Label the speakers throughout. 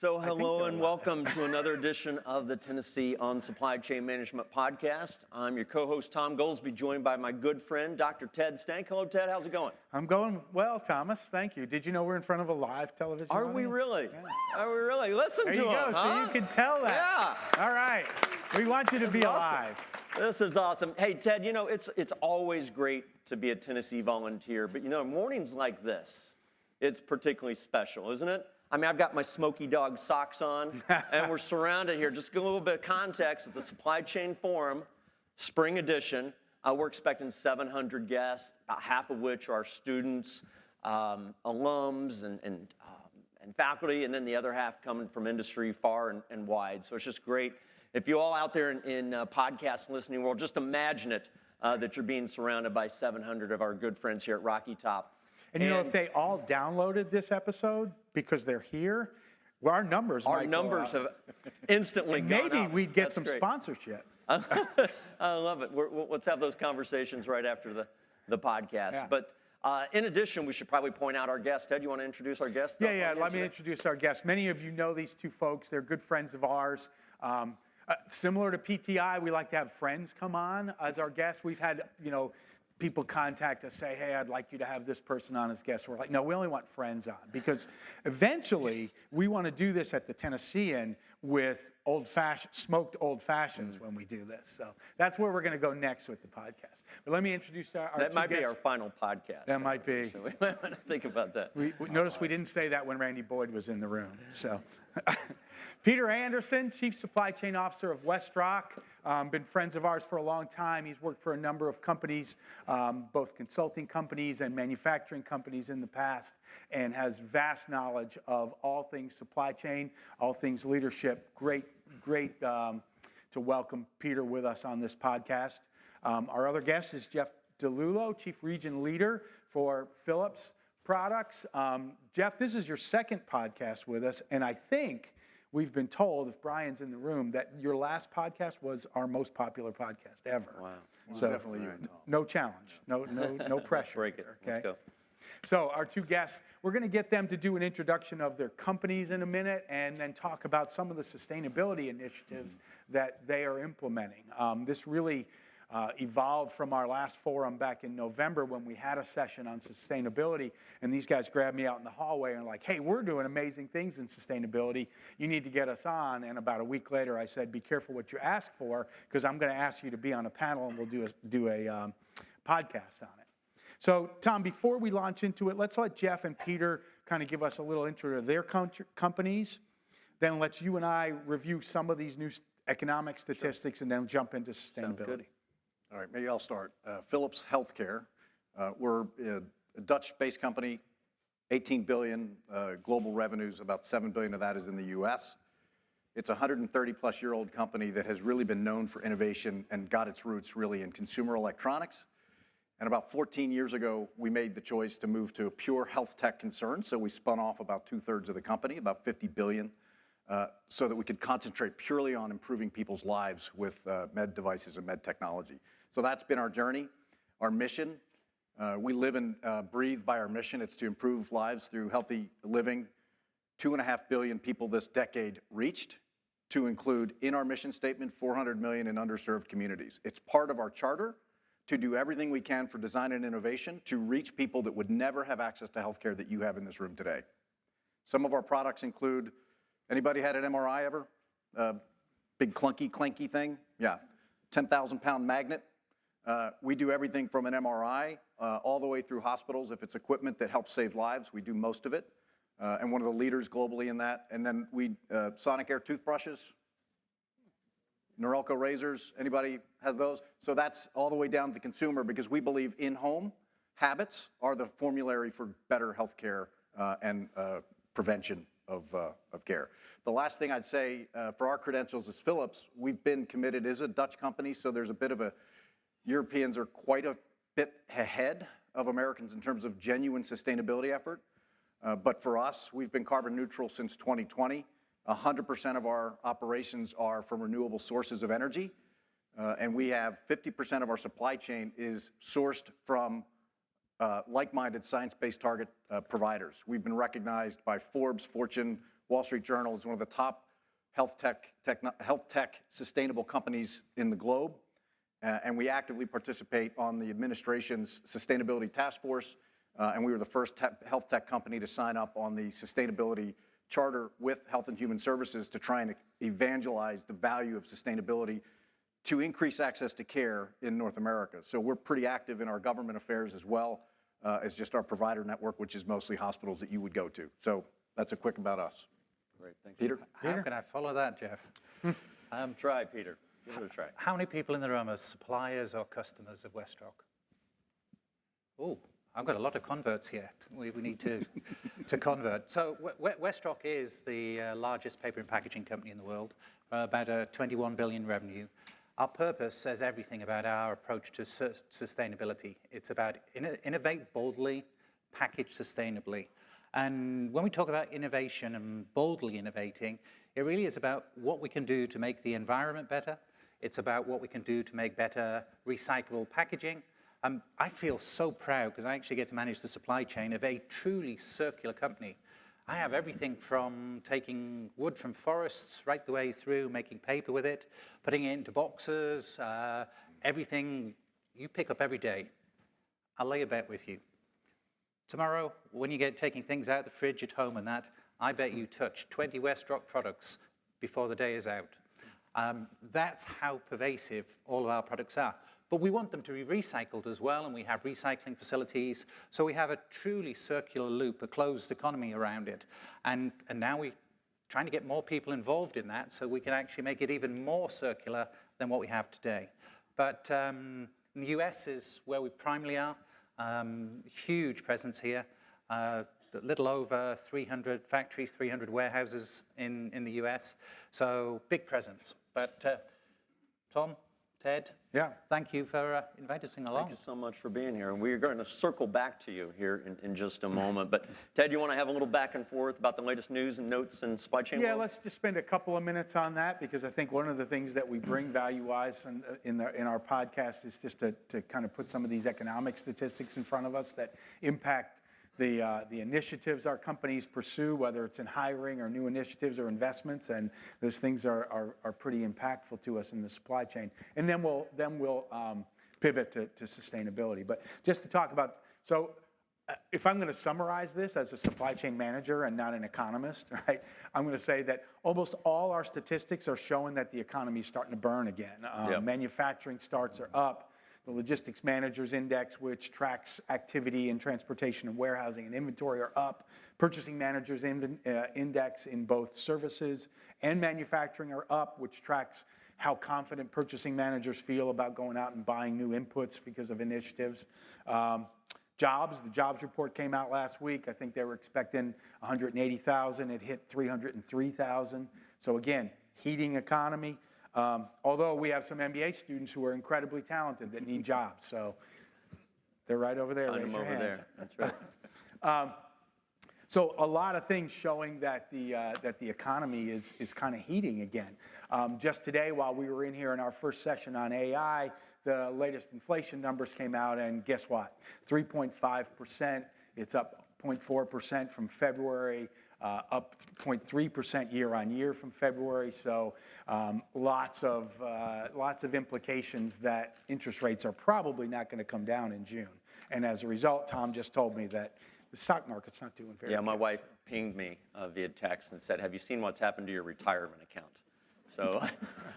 Speaker 1: So hello and welcome to another edition of the Tennessee on Supply Chain Management podcast. I'm your co-host, Tom Goldsby, joined by my good friend, Dr. Ted Stank. Hello, Ted. How's it going?
Speaker 2: I'm going well, Thomas. Thank you. Did you know we're in front of a live television
Speaker 1: Are
Speaker 2: audience?
Speaker 1: we really?
Speaker 2: Yeah.
Speaker 1: Are we really? Listen
Speaker 2: There
Speaker 1: to
Speaker 2: you go.
Speaker 1: him,
Speaker 2: So
Speaker 1: huh?
Speaker 2: you can tell that.
Speaker 1: Yeah.
Speaker 2: All right. We want you to be
Speaker 1: awesome.
Speaker 2: alive.
Speaker 1: This is awesome. Hey, Ted, you know, it's always great to be a Tennessee volunteer, but you know, mornings like this, it's particularly special, isn't it? I mean, I've got my Smoky Dog socks on, and we're surrounded here. Just to give a little bit of context at the Supply Chain Forum, Spring Edition. We're expecting 700 guests, about half of which are students, alums, and faculty, and then the other half coming from industry far and wide. So it's just great. If you all out there in podcast listening world, just imagine it, that you're being surrounded by 700 of our good friends here at Rocky Top.
Speaker 2: And you know, if they all downloaded this episode because they're here, well, our numbers might go up.
Speaker 1: have instantly
Speaker 2: and
Speaker 1: gone
Speaker 2: maybe
Speaker 1: up.
Speaker 2: we'd get
Speaker 1: That's
Speaker 2: some
Speaker 1: great.
Speaker 2: sponsorship.
Speaker 1: I love it. Let's have those conversations right after the podcast.
Speaker 2: Yeah.
Speaker 1: But in addition, we should probably point out our guest. Ted, you want to introduce our guest?
Speaker 2: Yeah. Let me introduce our guests. Many of you know these two folks. They're good friends of ours. Similar to PTI, we like to have friends come on as our guests. We've had, people contact us, say, hey, I'd like you to have this person on as guest. We're like, no, we only want friends on, because eventually we want to do this at the Tennessean with smoked old fashions when we do this. So that's where we're going to go next with the podcast. But let me introduce our
Speaker 1: That
Speaker 2: two
Speaker 1: might
Speaker 2: guests.
Speaker 1: be our final podcast.
Speaker 2: That might be.
Speaker 1: So we might want to think about that.
Speaker 2: We noticed we didn't say that when Randy Boyd was in the room. So, Peter Anderson, Chief Supply Chain Officer of WestRock, been friends of ours for a long time. He's worked for a number of companies, both consulting companies and manufacturing companies in the past, and has vast knowledge of all things supply chain, all things leadership. Great to welcome Peter with us on this podcast. Our other guest is Jeff DiLullo, Chief Region Leader for Philips Products. Jeff, this is your second podcast with us, and I think we've been told, if Brian's in the room, that your last podcast was our most popular podcast ever.
Speaker 1: Wow.
Speaker 2: So
Speaker 3: definitely
Speaker 2: no challenge, no pressure.
Speaker 1: Break it.
Speaker 2: Okay?
Speaker 1: Let's go.
Speaker 2: So our two guests, we're going to get them to do an introduction of their companies in a minute, and then talk about some of the sustainability initiatives that they are implementing. This really evolved from our last forum back in November when we had a session on sustainability, and these guys grabbed me out in the hallway and like, hey, we're doing amazing things in sustainability. You need to get us on. And about a week later, I said, be careful what you ask for, because I'm going to ask you to be on a panel, and we'll do a podcast on it. So, Tom, before we launch into it, let's let Jeff and Peter kind of give us a little intro to their companies. Then let's you and I review some of these new economic statistics, and then jump into sustainability.
Speaker 3: All right, maybe I'll start. Philips Healthcare. We're a Dutch-based company, 18 billion global revenues, about 7 billion of that is in the U.S. It's a 130-plus-year-old company that has really been known for innovation and got its roots really in consumer electronics. And about 14 years ago, we made the choice to move to a pure health tech concern, so we spun off about two-thirds of the company, about 50 billion, so that we could concentrate purely on improving people's lives with med devices and med technology. So that's been our journey, our mission. We live and breathe by our mission. It's to improve lives through healthy living. 2.5 billion people this decade reached, to include in our mission statement 400 million in underserved communities. It's part of our charter to do everything we can for design and innovation to reach people that would never have access to healthcare that you have in this room today. Some of our products include, anybody had an MRI ever? Big clunky, clanky thing? Yeah, 10,000-pound magnet. We do everything from an MRI all the way through hospitals. If it's equipment that helps save lives, we do most of it. And one of the leaders globally in that. And then we, Sonic Air toothbrushes, Norelco razors, anybody has those? So that's all the way down to the consumer, because we believe in-home habits are the formulary for better healthcare and prevention of care. The last thing I'd say for our credentials is Philips, we've been committed, is a Dutch company, so there's a bit of Europeans are quite a bit ahead of Americans in terms of genuine sustainability effort. But for us, we've been carbon neutral since 2020. 100% of our operations are from renewable sources of energy. And we have 50% of our supply chain is sourced from like-minded science-based target providers. We've been recognized by Forbes, Fortune, Wall Street Journal is one of the top health tech sustainable companies in the globe. And we actively participate on the administration's sustainability task force. And we were the first health tech company to sign up on the sustainability charter with Health and Human Services to try and evangelize the value of sustainability to increase access to care in North America. So we're pretty active in our government affairs as well as just our provider network, which is mostly hospitals that you would go to. So that's a quick about us.
Speaker 1: Great, thank you.
Speaker 3: Peter?
Speaker 4: How can I follow that, Jeff?
Speaker 1: Try, Peter. Give it a try.
Speaker 4: How many people in the room are suppliers or customers of WestRock? Oh, I've got a lot of converts here. We need to convert. So WestRock is the largest paper and packaging company in the world, about a 21 billion revenue. Our purpose says everything about our approach to sustainability. It's about innovate boldly, package sustainably. And when we talk about innovation and boldly innovating, it really is about what we can do to make the environment better. It's about what we can do to make better recyclable packaging. I feel so proud because I actually get to manage the supply chain of a truly circular company. I have everything from taking wood from forests right the way through, making paper with it, putting it into boxes, everything you pick up every day. I'll lay a bet with you. Tomorrow, when you get taking things out of the fridge at home and that, I bet you touch 20 WestRock products before the day is out. That's how pervasive all of our products are. But we want them to be recycled as well, and we have recycling facilities. So we have a truly circular loop, a closed economy around it. And now we're trying to get more people involved in that so we can actually make it even more circular than what we have today. But the US is where we primarily are. Huge presence here. A little over 300 factories, 300 warehouses in the US. So big presence. But Tom, Ted,
Speaker 2: Yeah.
Speaker 4: thank you for inviting us along.
Speaker 1: Thank you so much for being here. And we're going to circle back to you here in just a moment. But Ted, you want to have a little back and forth about the latest news and notes and supply chain?
Speaker 2: Yeah,
Speaker 1: world?
Speaker 2: let's just spend a couple of minutes on that because I think one of the things that we bring value-wise in our podcast is just to kind of put some of these economic statistics in front of us that impact the initiatives our companies pursue, whether it's in hiring or new initiatives or investments, and those things are pretty impactful to us in the supply chain. And then we'll pivot to sustainability. But just to talk about, so if I'm going to summarize this as a supply chain manager and not an economist, right, I'm going to say that almost all our statistics are showing that the economy is starting to burn again. Manufacturing starts are up. The Logistics Managers Index, which tracks activity in transportation and warehousing and inventory, are up. Purchasing Managers Index in both services and manufacturing are up, which tracks how confident purchasing managers feel about going out and buying new inputs because of initiatives. Jobs, the jobs report came out last week. I think they were expecting 180,000. It hit 303,000. So again, heating economy. Although we have some MBA students who are incredibly talented that need jobs. So they're right over there.
Speaker 1: Find
Speaker 2: Raise
Speaker 1: them
Speaker 2: your
Speaker 1: over
Speaker 2: hands.
Speaker 1: there. That's right.
Speaker 2: So a lot of things showing that the economy is kind of heating again. Just today, while we were in here in our first session on AI, the latest inflation numbers came out, and guess what? 3.5%. It's up 0.4% from February. Up 0.3% year on year from February. So lots of implications that interest rates are probably not going to come down in June. And as a result, Tom just told me that the stock market's not doing very good.
Speaker 1: Yeah, my wife pinged me via text and said, have you seen what's happened to your retirement account? So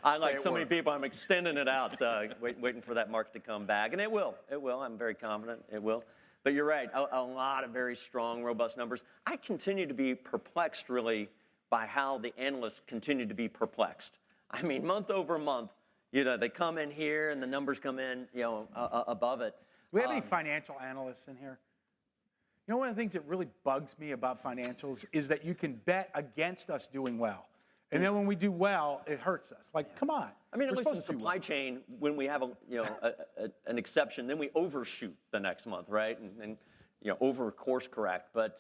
Speaker 1: I, like so many people, I'm extending it out, waiting for that market to come back. And it will. I'm very confident it will. But you're right, a lot of very strong, robust numbers. I continue to be perplexed, really, by how the analysts continue to be perplexed. I mean, month over month, they come in here and the numbers come in, above it.
Speaker 2: Do we have any financial analysts in here? You know, one of the things that really bugs me about financials is that you can bet against us doing well. And then when we do well, it hurts us. Like, come on.
Speaker 1: I mean, at least in supply chain, when we have an exception, then we overshoot the next month, right? And over course correct. But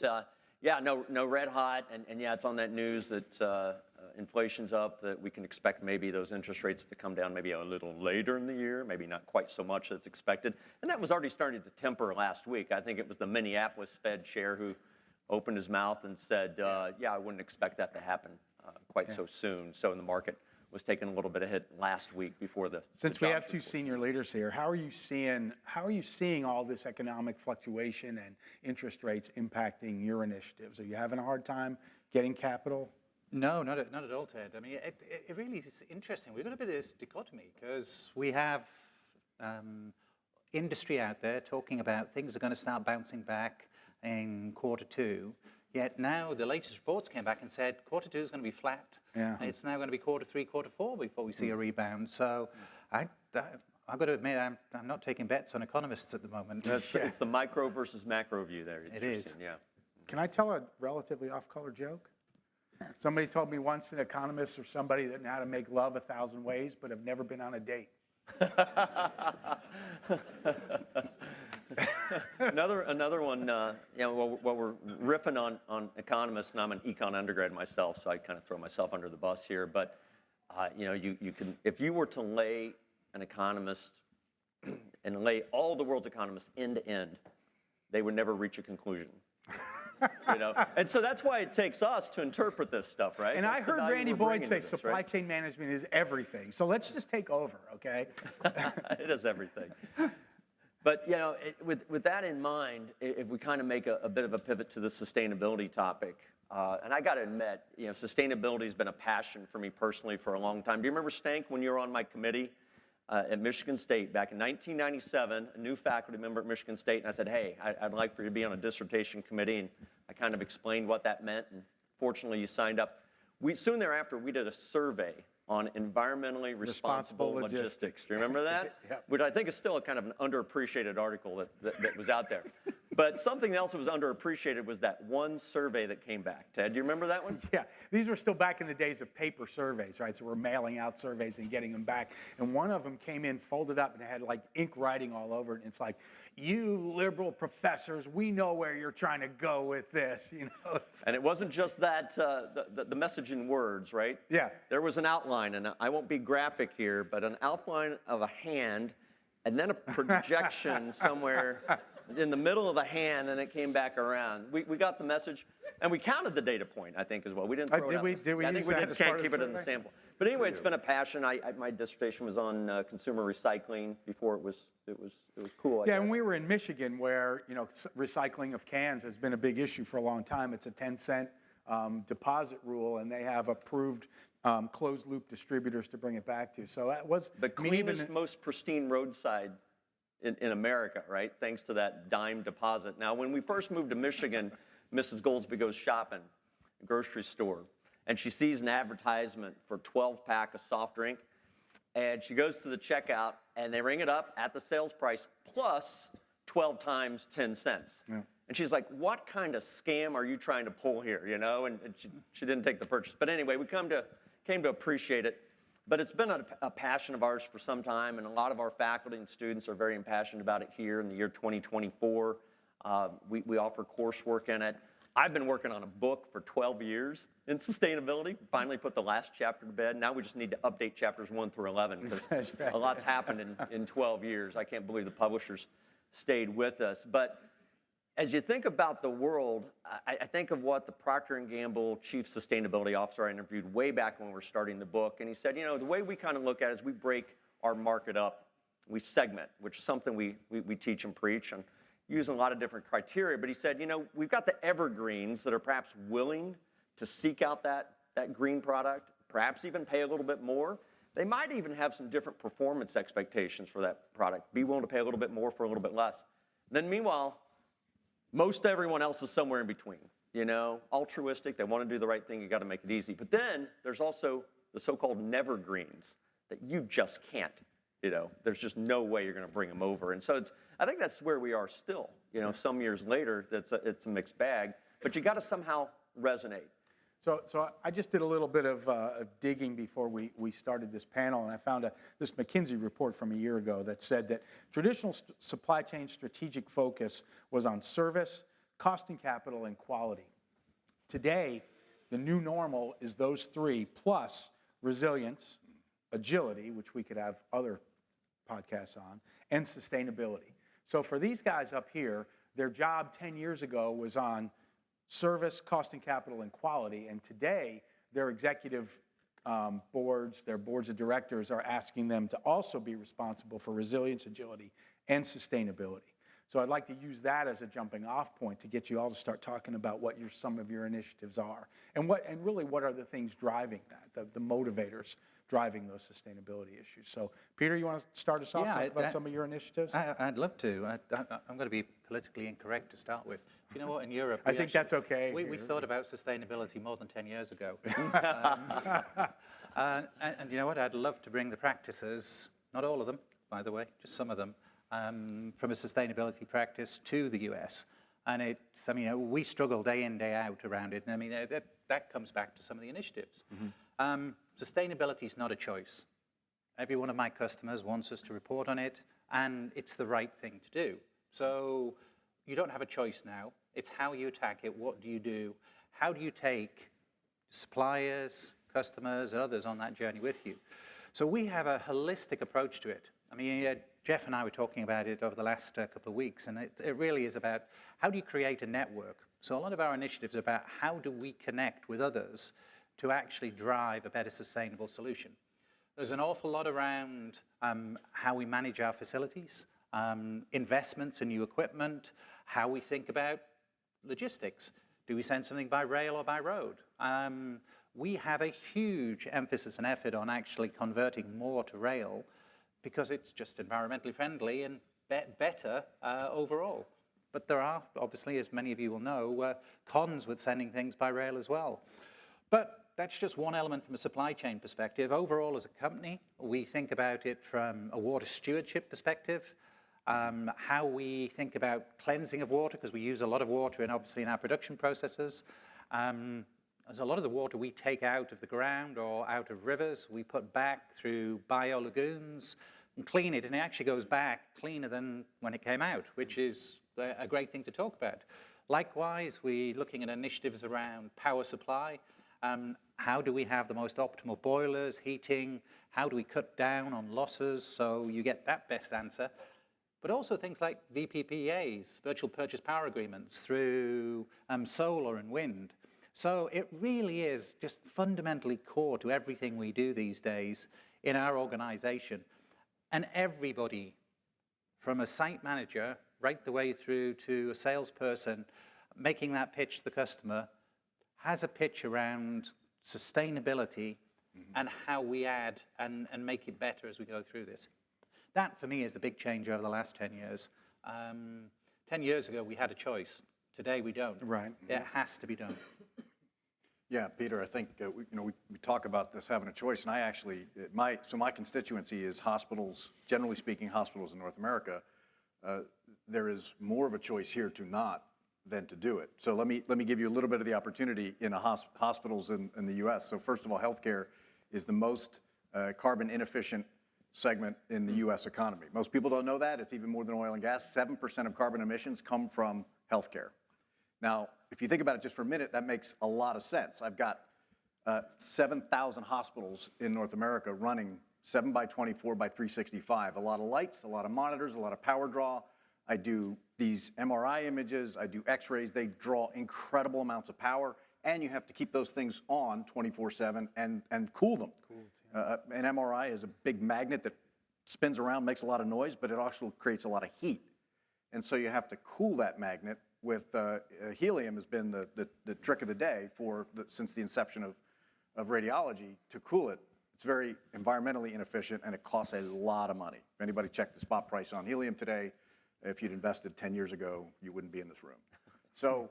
Speaker 1: yeah, no red hot, and yeah, it's on that news that inflation's up, that we can expect maybe those interest rates to come down maybe a little later in the year, maybe not quite so much as expected. And that was already starting to temper last week. I think it was the Minneapolis Fed chair who opened his mouth and said, yeah, I wouldn't expect that to happen quite so soon. So the market was taking a little bit of hit last week before the
Speaker 2: Since
Speaker 1: the
Speaker 2: we
Speaker 1: jobs
Speaker 2: have two
Speaker 1: report.
Speaker 2: senior leaders here, how are you seeing all this economic fluctuation and interest rates impacting your initiatives? Are you having a hard time getting capital?
Speaker 4: No, not at all, Ted. I mean, it really is interesting. We've got a bit of this dichotomy because we have industry out there talking about things are going to start bouncing back in Q2. Yet now the latest reports came back and said Q2 is going to be flat.
Speaker 2: Yeah.
Speaker 4: It's now going to be Q3, Q4 before we see a rebound. So I've got to admit, I'm not taking bets on economists at the moment.
Speaker 1: It's the micro versus macro view there.
Speaker 4: It is.
Speaker 1: Yeah.
Speaker 2: Can I tell a relatively off-color joke? Somebody told me once an economist or somebody that knew how to make love 1,000 ways but have never been on a date.
Speaker 1: Another one, while we're riffing on economists, and I'm an econ undergrad myself, so I kind of throw myself under the bus here, but you can, if you were to lay an economist and lay all the world's economists end to end, they would never reach a conclusion. And so that's why it takes us to interpret this stuff, right?
Speaker 2: And
Speaker 1: That's
Speaker 2: I
Speaker 1: the
Speaker 2: heard
Speaker 1: value
Speaker 2: Randy
Speaker 1: we're
Speaker 2: Boyd
Speaker 1: bringing
Speaker 2: say
Speaker 1: to this,
Speaker 2: supply
Speaker 1: right?
Speaker 2: chain management is everything. So let's just take over, okay?
Speaker 1: It is everything. But with that in mind, if we kind of make a bit of a pivot to the sustainability topic, and I got to admit, sustainability has been a passion for me personally for a long time. Do you remember, Stank, when you were on my committee at Michigan State back in 1997, a new faculty member at Michigan State, and I said, hey, I'd like for you to be on a dissertation committee, and I kind of explained what that meant, and fortunately you signed up. Soon thereafter, we did a survey on environmentally responsible logistics. Do you remember that?
Speaker 2: Yep.
Speaker 1: Which I think is still a kind of an underappreciated article that was out there. But something else that was underappreciated was that one survey that came back. Ted, do you remember that one?
Speaker 2: Yeah, these were still back in the days of paper surveys, right? So we're mailing out surveys and getting them back. And one of them came in folded up and it had like ink writing all over it. And it's like, you liberal professors, we know where you're trying to go with this,
Speaker 1: And it wasn't just that, the message in words, right?
Speaker 2: Yeah.
Speaker 1: There was an outline, and I won't be graphic here, but an outline of a hand, and then a projection somewhere in the middle of the hand, and it came back around. We got the message, and we counted the data point, I think, as well. We didn't throw it out.
Speaker 2: Did we
Speaker 1: I
Speaker 2: use
Speaker 1: think we
Speaker 2: that
Speaker 1: did.
Speaker 2: as part
Speaker 1: Can't
Speaker 2: of
Speaker 1: keep
Speaker 2: the
Speaker 1: it in the
Speaker 2: survey?
Speaker 1: sample. But anyway, it's been a passion. My dissertation was on consumer recycling before it was cool. I
Speaker 2: Yeah,
Speaker 1: guess.
Speaker 2: and we were in Michigan where, recycling of cans has been a big issue for a long time. It's a 10-cent deposit rule, and they have approved closed-loop distributors to bring it back to. So that was
Speaker 1: The cleanest, most pristine roadside in America, right? Thanks to that dime deposit. Now, when we first moved to Michigan, Mrs. Goldsby goes shopping at a grocery store, and she sees an advertisement for 12-pack of soft drink, and she goes to the checkout, and they ring it up at the sales price plus 12 times 10 cents.
Speaker 2: Yeah.
Speaker 1: And she's like, what kind of scam are you trying to pull here, And she didn't take the purchase. But anyway, we came to appreciate it. But it's been a passion of ours for some time, and a lot of our faculty and students are very impassioned about it here in the year 2024. We offer coursework in it. I've been working on a book for 12 years in sustainability. Finally put the last chapter to bed. Now we just need to update chapters 1 through 11 because a lot's happened in 12 years. I can't believe the publishers stayed with us. But as you think about the world, I think of what the Procter & Gamble chief sustainability officer I interviewed way back when we were starting the book. And he said, the way we kind of look at it is we break our market up. We segment, which is something we teach and preach and using a lot of different criteria. But he said, we've got the evergreens that are perhaps willing to seek out that green product, perhaps even pay a little bit more. They might even have some different performance expectations for that product, be willing to pay a little bit more for a little bit less. Then meanwhile, most everyone else is somewhere in between, altruistic, they want to do the right thing, you got to make it easy. But then there's also the so-called nevergreens that you just can't, there's just no way you're going to bring them over. And so I think that's where we are still, some years later, it's a mixed bag, but you got to somehow resonate.
Speaker 2: So I just did a little bit of digging before we started this panel, and I found this McKinsey report from a year ago that said that traditional supply chain strategic focus was on service, cost and capital, and quality. Today, the new normal is those three plus resilience, agility, which we could have other podcasts on, and sustainability. So for these guys up here, their job 10 years ago was on service, cost and capital, and quality. And today, their executive boards, their boards of directors are asking them to also be responsible for resilience, agility, and sustainability. So I'd like to use that as a jumping off point to get you all to start talking about what some of your initiatives are and really what are the things driving that, the motivators driving those sustainability issues. So Peter, you want to start us off, talk about some of your initiatives?
Speaker 4: I'd love to. I'm going to be politically incorrect to start with. You know what, in Europe...
Speaker 2: I think that's okay.
Speaker 4: We thought about sustainability more than 10 years ago. And you know what, I'd love to bring the practices, not all of them, by the way, just some of them, from a sustainability practice to the US. And we struggle day in, day out around it. And I mean, that comes back to some of the initiatives. Sustainability is not a choice. Every one of my customers wants us to report on it, and it's the right thing to do. So you don't have a choice now. It's how you attack it. What do you do? How do you take suppliers, customers, and others on that journey with you? So we have a holistic approach to it. I mean, Jeff and I were talking about it over the last couple of weeks, and it really is about how do you create a network? So a lot of our initiatives are about how do we connect with others to actually drive a better sustainable solution. There's an awful lot around how we manage our facilities, investments in new equipment, how we think about logistics. Do we send something by rail or by road? We have a huge emphasis and effort on actually converting more to rail because it's just environmentally friendly and better overall. But there are, obviously, as many of you will know, cons with sending things by rail as well. But that's just one element from a supply chain perspective. Overall, as a company, we think about it from a water stewardship perspective, how we think about cleansing of water, because we use a lot of water, obviously, in our production processes. There's a lot of the water we take out of the ground or out of rivers, we put back through biolagoons and clean it, and it actually goes back cleaner than when it came out, which is a great thing to talk about. Likewise, we're looking at initiatives around power supply. How do we have the most optimal boilers, heating? How do we cut down on losses so you get that best answer? But also things like VPPAs, virtual purchase power agreements, through solar and wind. So it really is just fundamentally core to everything we do these days in our organization. And everybody, from a site manager right the way through to a salesperson, making that pitch to the customer, has a pitch around sustainability and how we add and make it better as we go through this. That, for me, is the big change over the last 10 years. 10 years ago, we had a choice. Today, we don't.
Speaker 2: Right.
Speaker 4: It has to be done.
Speaker 3: Yeah, Peter, I think we talk about this having a choice, and I actually, my constituency is hospitals, generally speaking, hospitals in North America. There is more of a choice here to not than to do it. So let me give you a little bit of the opportunity in hospitals in the U.S. So first of all, healthcare is the most carbon inefficient segment in the U.S. economy. Most people don't know that. It's even more than oil and gas. 7% of carbon emissions come from healthcare. Now, if you think about it just for a minute, that makes a lot of sense. I've got 7,000 hospitals in North America running 7 by 24 by 365. A lot of lights, a lot of monitors, a lot of power draw. I do these MRI images, I do x-rays. They draw incredible amounts of power, and you have to keep those things on 24/7 and cool them. Cool, yeah. An MRI is a big magnet that spins around, makes a lot of noise, but it also creates a lot of heat. And so you have to cool that magnet with helium has been the trick of the day since the inception of radiology to cool it. It's very environmentally inefficient, and it costs a lot of money. If anybody checked the spot price on helium today, if you'd invested 10 years ago, you wouldn't be in this room. So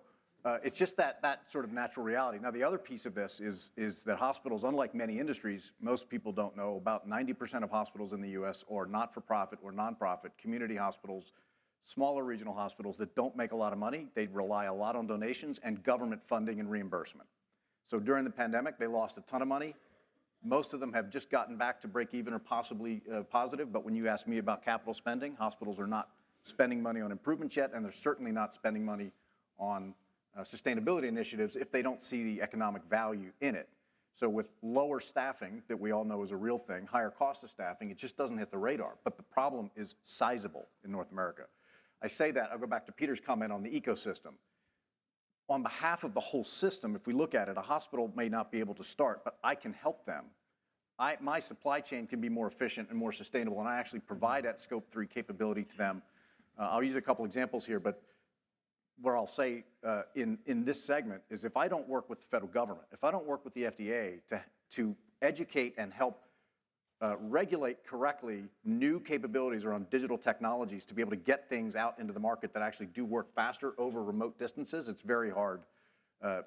Speaker 3: it's just that sort of natural reality. Now, the other piece of this is that hospitals, unlike many industries, most people don't know, about 90% of hospitals in the US are not-for-profit or nonprofit, community hospitals, smaller regional hospitals that don't make a lot of money. They rely a lot on donations and government funding and reimbursement. So during the pandemic, they lost a ton of money. Most of them have just gotten back to break even or possibly positive, but when you ask me about capital spending, hospitals are not spending money on improvements yet, and they're certainly not spending money on sustainability initiatives if they don't see the economic value in it. So with lower staffing, that we all know is a real thing, higher cost of staffing, it just doesn't hit the radar. But the problem is sizable in North America. I say that, I'll go back to Peter's comment on the ecosystem. on behalf of the whole system, if we look at it, a hospital may not be able to start, but I can help them. My supply chain can be more efficient and more sustainable, and I actually provide that Scope 3 capability to them. I'll use a couple examples here, but where I'll say in this segment is if I don't work with the federal government, if I don't work with the FDA to educate and help regulate correctly new capabilities around digital technologies to be able to get things out into the market that actually do work faster over remote distances, it's very hard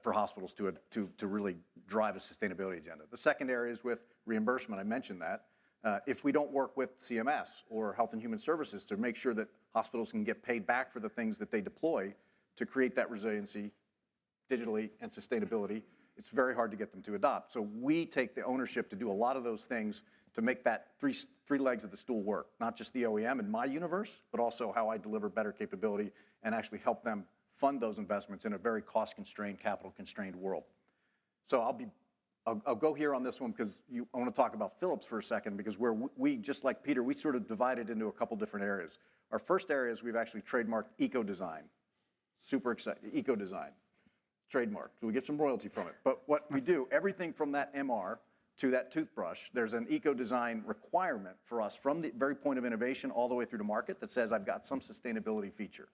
Speaker 3: for hospitals to really drive a sustainability agenda. The second area is with reimbursement. I mentioned that. If we don't work with CMS or Health and Human Services to make sure that hospitals can get paid back for the things that they deploy to create that resiliency digitally and sustainability, it's very hard to get them to adopt. So we take the ownership to do a lot of those things to make that three legs of the stool work, not just the OEM in my universe, but also how I deliver better capability and actually help them fund those investments in a very cost-constrained, capital-constrained world. So I'll go here on this one because I want to talk about Philips for a second, because where we, just like Peter, we sort of divided into a couple different areas. Our first area is we've actually trademarked eco-design. Super excited, eco-design, trademark. So we get some royalty from it. But what we do, everything from that MR to that toothbrush, there's an eco-design requirement for us from the very point of innovation all the way through to market that says I've got some sustainability feature.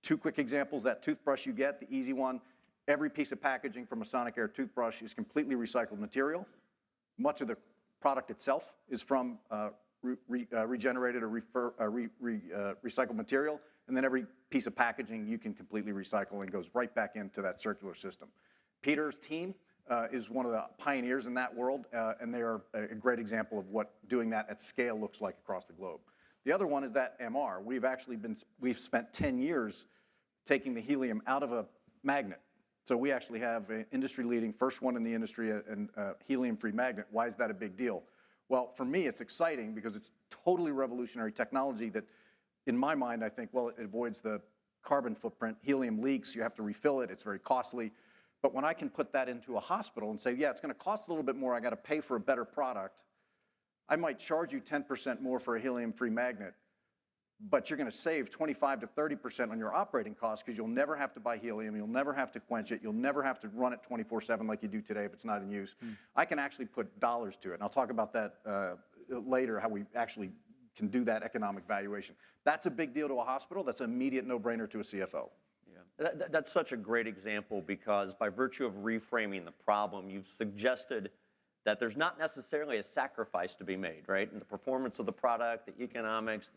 Speaker 3: Two quick examples, that toothbrush you get, the easy one, every piece of packaging from a Sonicare toothbrush is completely recycled material. Much of the product itself is from regenerated or recycled material, and then every piece of packaging you can completely recycle and goes right back into that circular system. Peter's team is one of the pioneers in that world, and they are a great example of what doing that at scale looks like across the globe. The other one is that MR. We've spent 10 years taking the helium out of a magnet. So we actually have an industry-leading, first one in the industry, and helium-free magnet. Why is that a big deal? Well, for me, it's exciting because it's totally revolutionary technology that, in my mind, I think, well, it avoids the carbon footprint. Helium leaks, you have to refill it, it's very costly. But when I can put that into a hospital and say, yeah, it's going to cost a little bit more, I got to pay for a better product, I might charge you 10% more for a helium-free magnet, but you're going to save 25 to 30% on your operating costs because you'll never have to buy helium, you'll never have to quench it, you'll never have to run it 24/7 like you do today if it's not in use. I can actually put dollars to it, and I'll talk about that later, how we actually can do that economic valuation. That's a big deal to a hospital. That's an immediate no-brainer to a CFO.
Speaker 1: Yeah, that's such a great example because by virtue of reframing the problem, you've suggested that there's not necessarily a sacrifice to be made, right? In the performance of the product, the economics,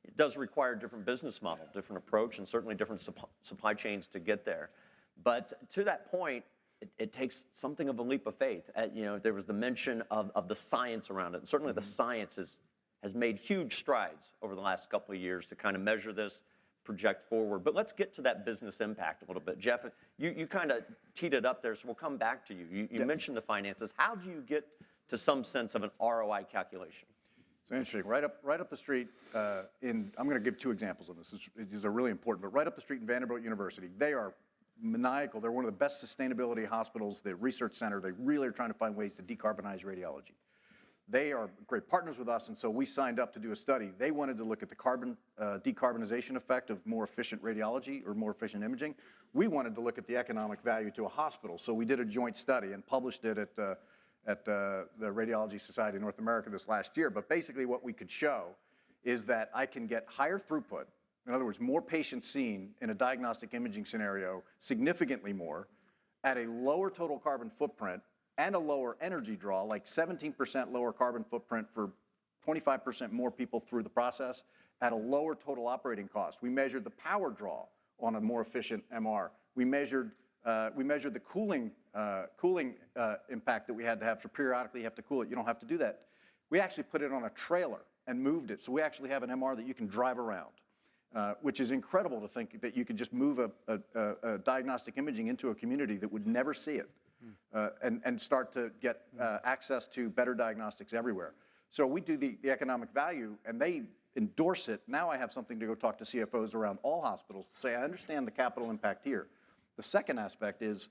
Speaker 1: it does require a different business model, different approach, and certainly different supply chains to get there. But to that point, it takes something of a leap of faith. There was the mention of the science around it, and certainly the science has made huge strides over the last couple of years to kind of measure this, project forward. But let's get to that business impact a little bit. Jeff, you kind of teed it up there, so we'll come back to you. You mentioned the finances. How do you get to some sense of an ROI calculation?
Speaker 3: So interesting. Right up the street I'm going to give two examples of this. These are really important. But right up the street in Vanderbilt University, they are maniacal. They're one of the best sustainability hospitals, the research center. They really are trying to find ways to decarbonize radiology. They are great partners with us, and so we signed up to do a study. They wanted to look at the decarbonization effect of more efficient radiology or more efficient imaging. We wanted to look at the economic value to a hospital. So we did a joint study and published it at the Radiology Society of North America this last year. But basically what we could show is that I can get higher throughput, in other words, more patients seen in a diagnostic imaging scenario, significantly more, at a lower total carbon footprint and a lower energy draw, like 17% lower carbon footprint for 25% more people through the process, at a lower total operating cost. We measured the power draw on a more efficient MR. We measured the cooling impact that we had to have, so periodically you have to cool it. You don't have to do that. We actually put it on a trailer and moved it, so we actually have an MR that you can drive around, which is incredible to think that you could just move a diagnostic imaging into a community that would never see it. And start to get access to better diagnostics everywhere. So we do the economic value, and they endorse it. Now I have something to go talk to CFOs around all hospitals to say, I understand the capital impact here. The second aspect is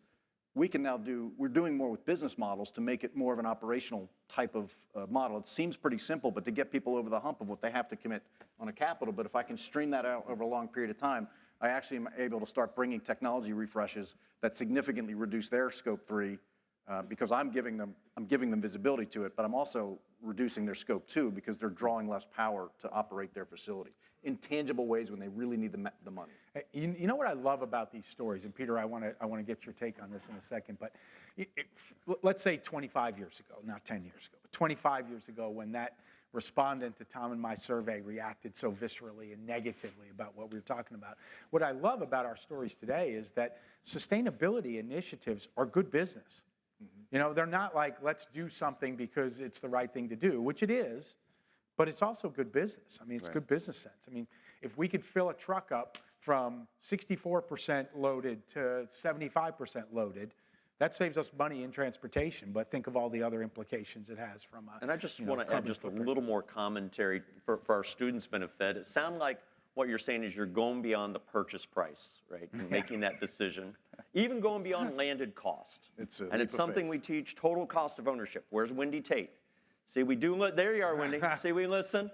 Speaker 3: we're doing more with business models to make it more of an operational type of model. It seems pretty simple, but to get people over the hump of what they have to commit on a capital, but if I can stream that out over a long period of time, I actually am able to start bringing technology refreshes that significantly reduce their scope 3 because I'm giving them visibility to it, but I'm also reducing their scope 2 because they're drawing less power to operate their facility in tangible ways when they really need the money.
Speaker 2: You know what I love about these stories, and Peter, I want to get your take on this in a second, but let's say 25 years ago, not 10 years ago, but 25 years ago when that respondent to Tom and my survey reacted so viscerally and negatively about what we were talking about. What I love about our stories today is that sustainability initiatives are good business. You know, they're not like, let's do something because it's the right thing to do, which it is, but it's also good business. I mean, it's good business sense. I mean, if we could fill a truck up from 64% loaded to 75% loaded, that saves us money in transportation, but think of all the other implications it has from a,
Speaker 1: And I just want to add just a little more commentary for our students' benefit. It sounds like what you're saying is you're going beyond the purchase price, right? And making that decision, even going beyond landed cost. And it's something we teach, total cost of ownership. Where's Wendy Tate? See, we do, there you are, Wendy. See, we listen.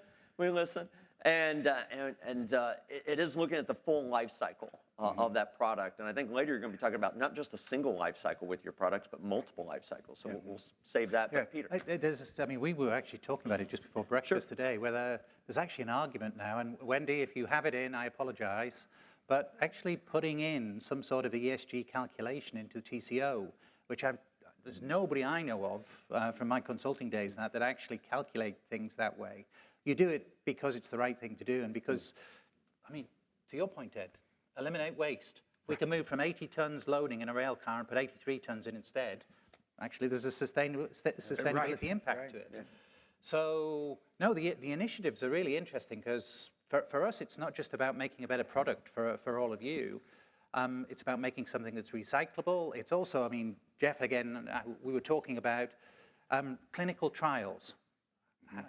Speaker 1: And it is looking at the full life cycle of that product. And I think later you're going to be talking about not just a single life cycle with your products, but multiple life cycles. So we'll save that. But Peter.
Speaker 4: I mean, we were actually talking about it just before breakfast today, where there's actually an argument now. And Wendy, if you have it in, I apologize. But actually putting in some sort of ESG calculation into the TCO, which there's nobody I know of from my consulting days that actually calculate things that way. You do it because it's the right thing to do, and because, I mean, to your point, Ed, eliminate waste. We can move from 80 tons loading in a rail car and put 83 tons in instead. Actually, there's a sustainability impact to it. Yeah. So, no, the initiatives are really interesting because for us, it's not just about making a better product for all of you. It's about making something that's recyclable. It's also, I mean, Jeff, again, we were talking about clinical trials.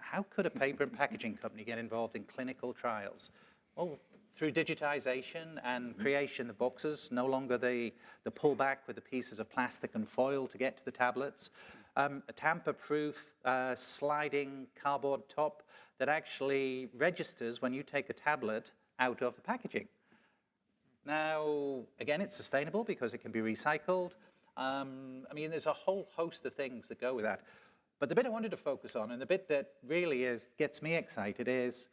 Speaker 4: How could a paper and packaging company get involved in clinical trials? Well, through digitization and creation of boxes, no longer the pullback with the pieces of plastic and foil to get to the tablets, a tamper-proof sliding cardboard top that actually registers when you take a tablet out of the packaging. Now, again, it's sustainable because it can be recycled. I mean, there's a whole host of things that go with that. But the bit I wanted to focus on, and the bit that really gets me excited, is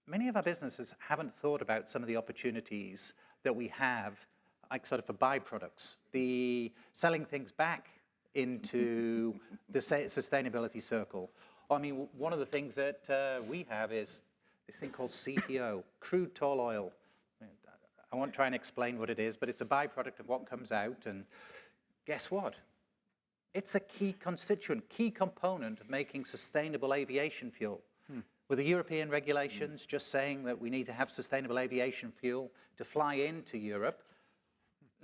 Speaker 4: many of our businesses haven't thought about some of the opportunities that we have, like sort of for byproducts, the selling things back into the sustainability circle. I mean, one of the things that we have is this thing called CTO, crude tall oil. I won't try and explain what it is, but it's a byproduct of what comes out, and guess what? It's a key constituent, key component of making sustainable aviation fuel. With the European regulations just saying that we need to have sustainable aviation fuel to fly into Europe,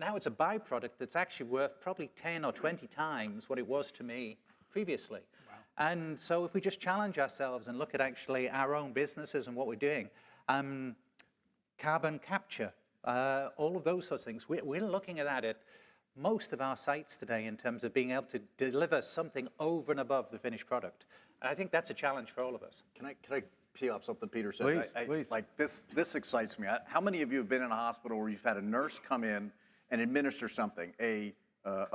Speaker 4: now it's a byproduct that's actually worth probably 10 or 20 times what it was to me previously. Wow. And so if we just challenge ourselves and look at actually our own businesses and what we're doing, carbon capture, all of those sorts of things, we're looking at that at most of our sites today in terms of being able to deliver something over and above the finished product. And I think that's a challenge for all of us.
Speaker 3: Can I pee off something Peter said?
Speaker 2: Please.
Speaker 3: Like this excites me. How many of you have been in a hospital where you've had a nurse come in and administer something, a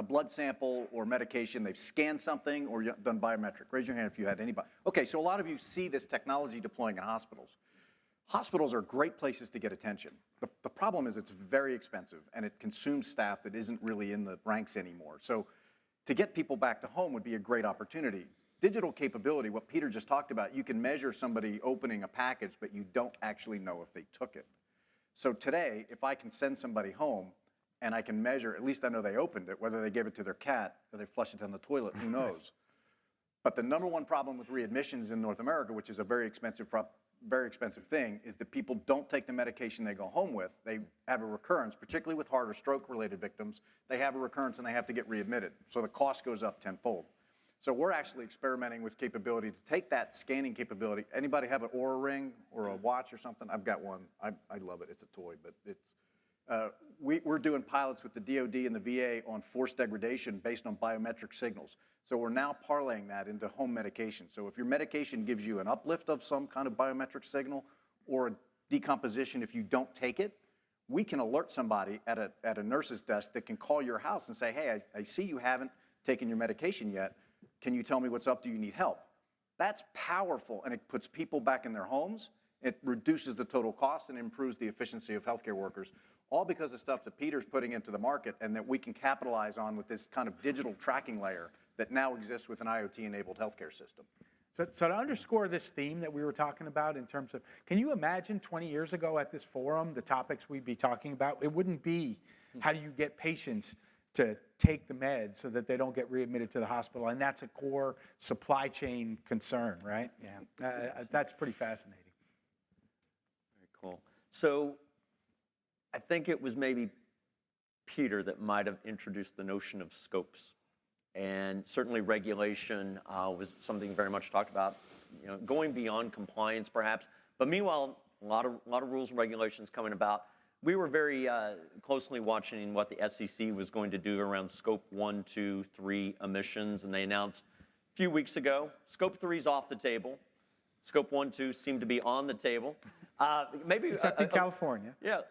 Speaker 3: blood sample or medication, they've scanned something or done biometric? Raise your hand if you had anybody. Okay, so a lot of you see this technology deploying in hospitals. Hospitals are great places to get attention. The problem is it's very expensive and it consumes staff that isn't really in the ranks anymore. So to get people back to home would be a great opportunity. Digital capability, what Peter just talked about, you can measure somebody opening a package, but you don't actually know if they took it. So today, if I can send somebody home and I can measure, at least I know they opened it, whether they gave it to their cat or they flushed it down the toilet, who knows? But the number one problem with readmissions in North America, which is a very expensive thing, is that people don't take the medication they go home with. They have a recurrence, particularly with heart or stroke-related victims. They have a recurrence and they have to get readmitted. So the cost goes up tenfold. So we're actually experimenting with capability to take that scanning capability. Anybody have an Oura Ring or a watch or something? I've got one. I love it. It's a toy, but it's we're doing pilots with the DOD and the VA on force degradation based on biometric signals. So we're now parlaying that into home medication. So if your medication gives you an uplift of some kind of biometric signal or a decomposition if you don't take it, we can alert somebody at a nurse's desk that can call your house and say, hey, I see you haven't taken your medication yet. Can you tell me what's up? Do you need help? That's powerful, and it puts people back in their homes. It reduces the total cost and improves the efficiency of healthcare workers, all because of stuff that Peter's putting into the market and that we can capitalize on with this kind of digital tracking layer that now exists with an IoT-enabled healthcare system.
Speaker 2: So to underscore this theme that we were talking about in terms of, can you imagine 20 years ago at this forum, the topics we'd be talking about? It wouldn't be how do you get patients to take the meds so that they don't get readmitted to the hospital, and that's a core supply chain concern, right? Yeah, that's pretty fascinating.
Speaker 1: Very cool. So I think it was maybe Peter that might have introduced the notion of scopes. And certainly regulation was something very much talked about, you know, going beyond compliance perhaps. But meanwhile, a lot of rules and regulations coming about. We were very closely watching what the SEC was going to do around scope 1, 2, 3 emissions, and they announced a few weeks ago, scope 3 is off the table. Scope 1, 2 seem to be on the table. Maybe
Speaker 2: Except in California.
Speaker 1: Yeah.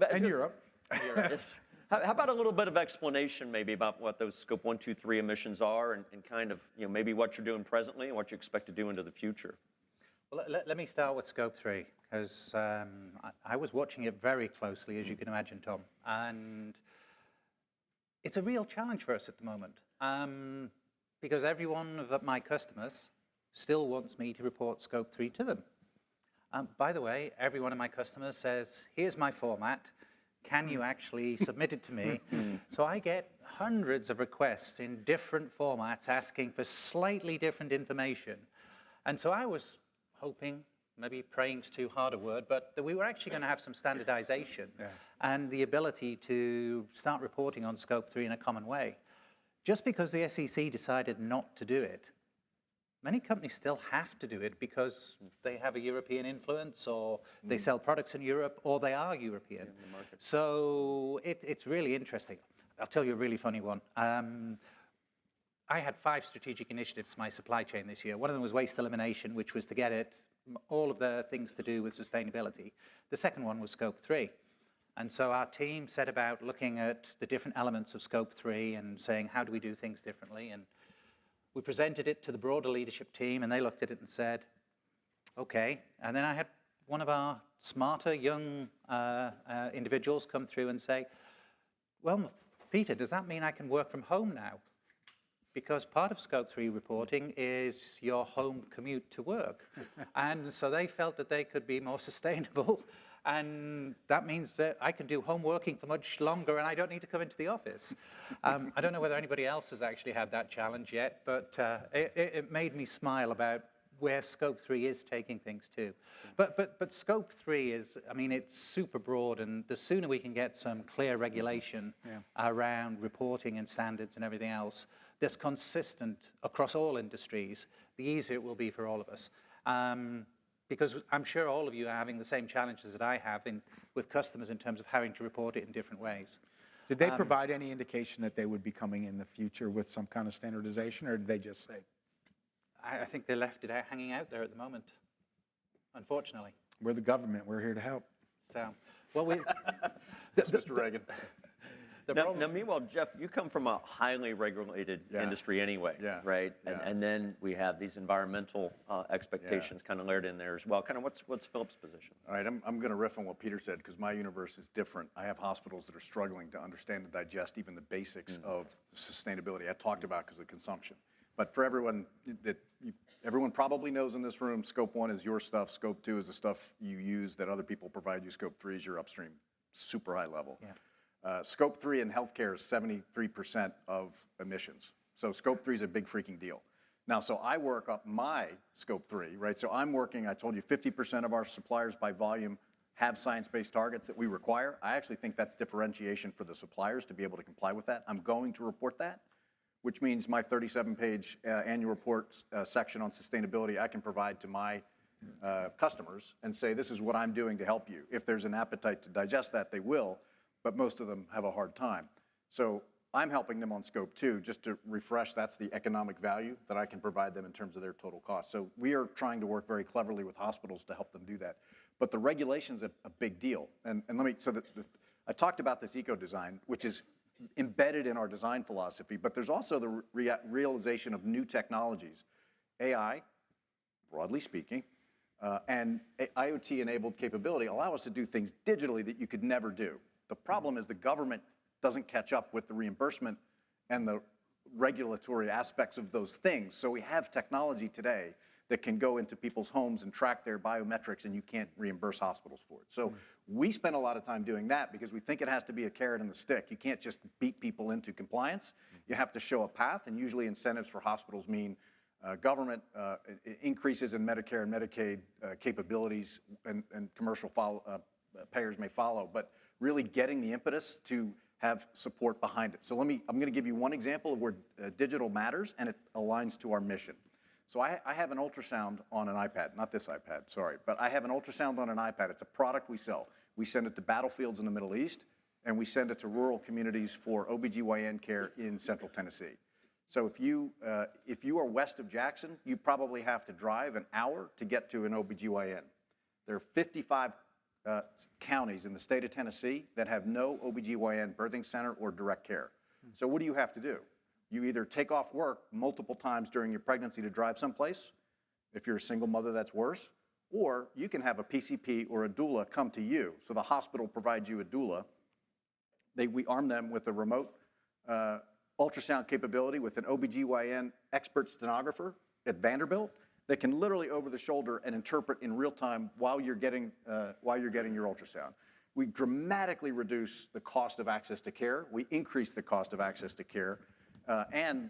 Speaker 2: And Europe.
Speaker 1: Yes. How about a little bit of explanation maybe about what those scope 1, 2, 3 emissions are and kind of, you know, maybe what you're doing presently and what you expect to do into the future?
Speaker 4: Well, let me start with scope 3, because I was watching it very closely, as you can imagine, Tom. And it's a real challenge for us at the moment, because every one of my customers still wants me to report scope 3 to them. By the way, every one of my customers says, here's my format. Can you actually submit it to me? So I get hundreds of requests in different formats asking for slightly different information. And so I was hoping, maybe praying's too hard a word, but that we were actually going to have some standardization and the ability to start reporting on scope 3 in a common way. Just because the SEC decided not to do it, many companies still have to do it because they have a European influence, or they sell products in Europe, or they are European. So it's really interesting. I'll tell you a really funny one. I had 5 strategic initiatives in my supply chain this year. One of them was waste elimination, which was to get it all of the things to do with sustainability. The second one was scope 3. And so our team set about looking at the different elements of scope 3 and saying, how do we do things differently? And we presented it to the broader leadership team, and they looked at it and said, okay. And then I had one of our smarter young individuals come through and say, well, Peter, does that mean I can work from home now? Because part of scope 3 reporting is your home commute to work. And so they felt that they could be more sustainable. And that means that I can do home working for much longer and I don't need to come into the office. I don't know whether anybody else has actually had that challenge yet, but it made me smile about where scope 3 is taking things to. But scope 3 is, I mean, it's super broad, and the sooner we can get some clear regulation around reporting and standards and everything else that's consistent across all industries, the easier it will be for all of us. Because I'm sure all of you are having the same challenges that I have with customers in terms of having to report it in different ways.
Speaker 2: Did they provide any indication that they would be coming in the future with some kind of standardization, or did they just say?
Speaker 4: I think they left it hanging out there at the moment, unfortunately.
Speaker 2: We're the government. We're here to help.
Speaker 4: So, well,
Speaker 3: Mr. Reagan.
Speaker 1: Now, meanwhile, Jeff, you come from a highly regulated industry anyway, right? And then we have these environmental expectations kind of layered in there as well. Kind of what's Philip's position?
Speaker 3: All right, I'm going to riff on what Peter said because my universe is different. I have hospitals that are struggling to understand and digest even the basics of sustainability I talked about because of consumption. But for everyone everyone probably knows in this room, scope 1 is your stuff, scope 2 is the stuff you use that other people provide you, scope 3 is your upstream, super high level. Scope 3 in healthcare is 73% of emissions. So scope 3 is a big freaking deal. Now, so I work up my scope 3, right? So I'm working, I told you 50% of our suppliers by volume have science-based targets that we require. I actually think that's differentiation for the suppliers to be able to comply with that. I'm going to report that, which means my 37-page annual report section on sustainability I can provide to my customers and say, this is what I'm doing to help you. If there's an appetite to digest that, they will. But most of them have a hard time. So I'm helping them on scope 2, just to refresh, that's the economic value that I can provide them in terms of their total cost. So we are trying to work very cleverly with hospitals to help them do that. But the regulation's a big deal. And let me, I talked about this eco-design, which is embedded in our design philosophy, but there's also the realization of new technologies. AI, broadly speaking, and IoT-enabled capability allow us to do things digitally that you could never do. The problem is the government doesn't catch up with the reimbursement and the regulatory aspects of those things. So we have technology today that can go into people's homes and track their biometrics, and you can't reimburse hospitals for it. So we spend a lot of time doing that because we think it has to be a carrot and the stick. You can't just beat people into compliance. You have to show a path, and usually incentives for hospitals mean government increases in Medicare and Medicaid capabilities, and commercial payers may follow, but really getting the impetus to have support behind it. So I'm going to give you one example of where digital matters, and it aligns to our mission. So I have an ultrasound on an iPad, not this iPad, sorry, but I have an ultrasound on an iPad. It's a product we sell. We send it to battlefields in the Middle East, and we send it to rural communities for OBGYN care in Central Tennessee. So if you are west of Jackson, you probably have to drive an hour to get to an OBGYN. There are 55 counties in the state of Tennessee that have no OBGYN birthing center or direct care. So what do you have to do? You either take off work multiple times during your pregnancy to drive someplace. If you're a single mother, that's worse. Or you can have a PCP or a doula come to you. So the hospital provides you a doula. We arm them with a remote ultrasound capability with an OBGYN expert stenographer at Vanderbilt that can literally over the shoulder and interpret in real time while you're getting your ultrasound. We dramatically reduce the cost of access to care. We increase the cost of access to care. And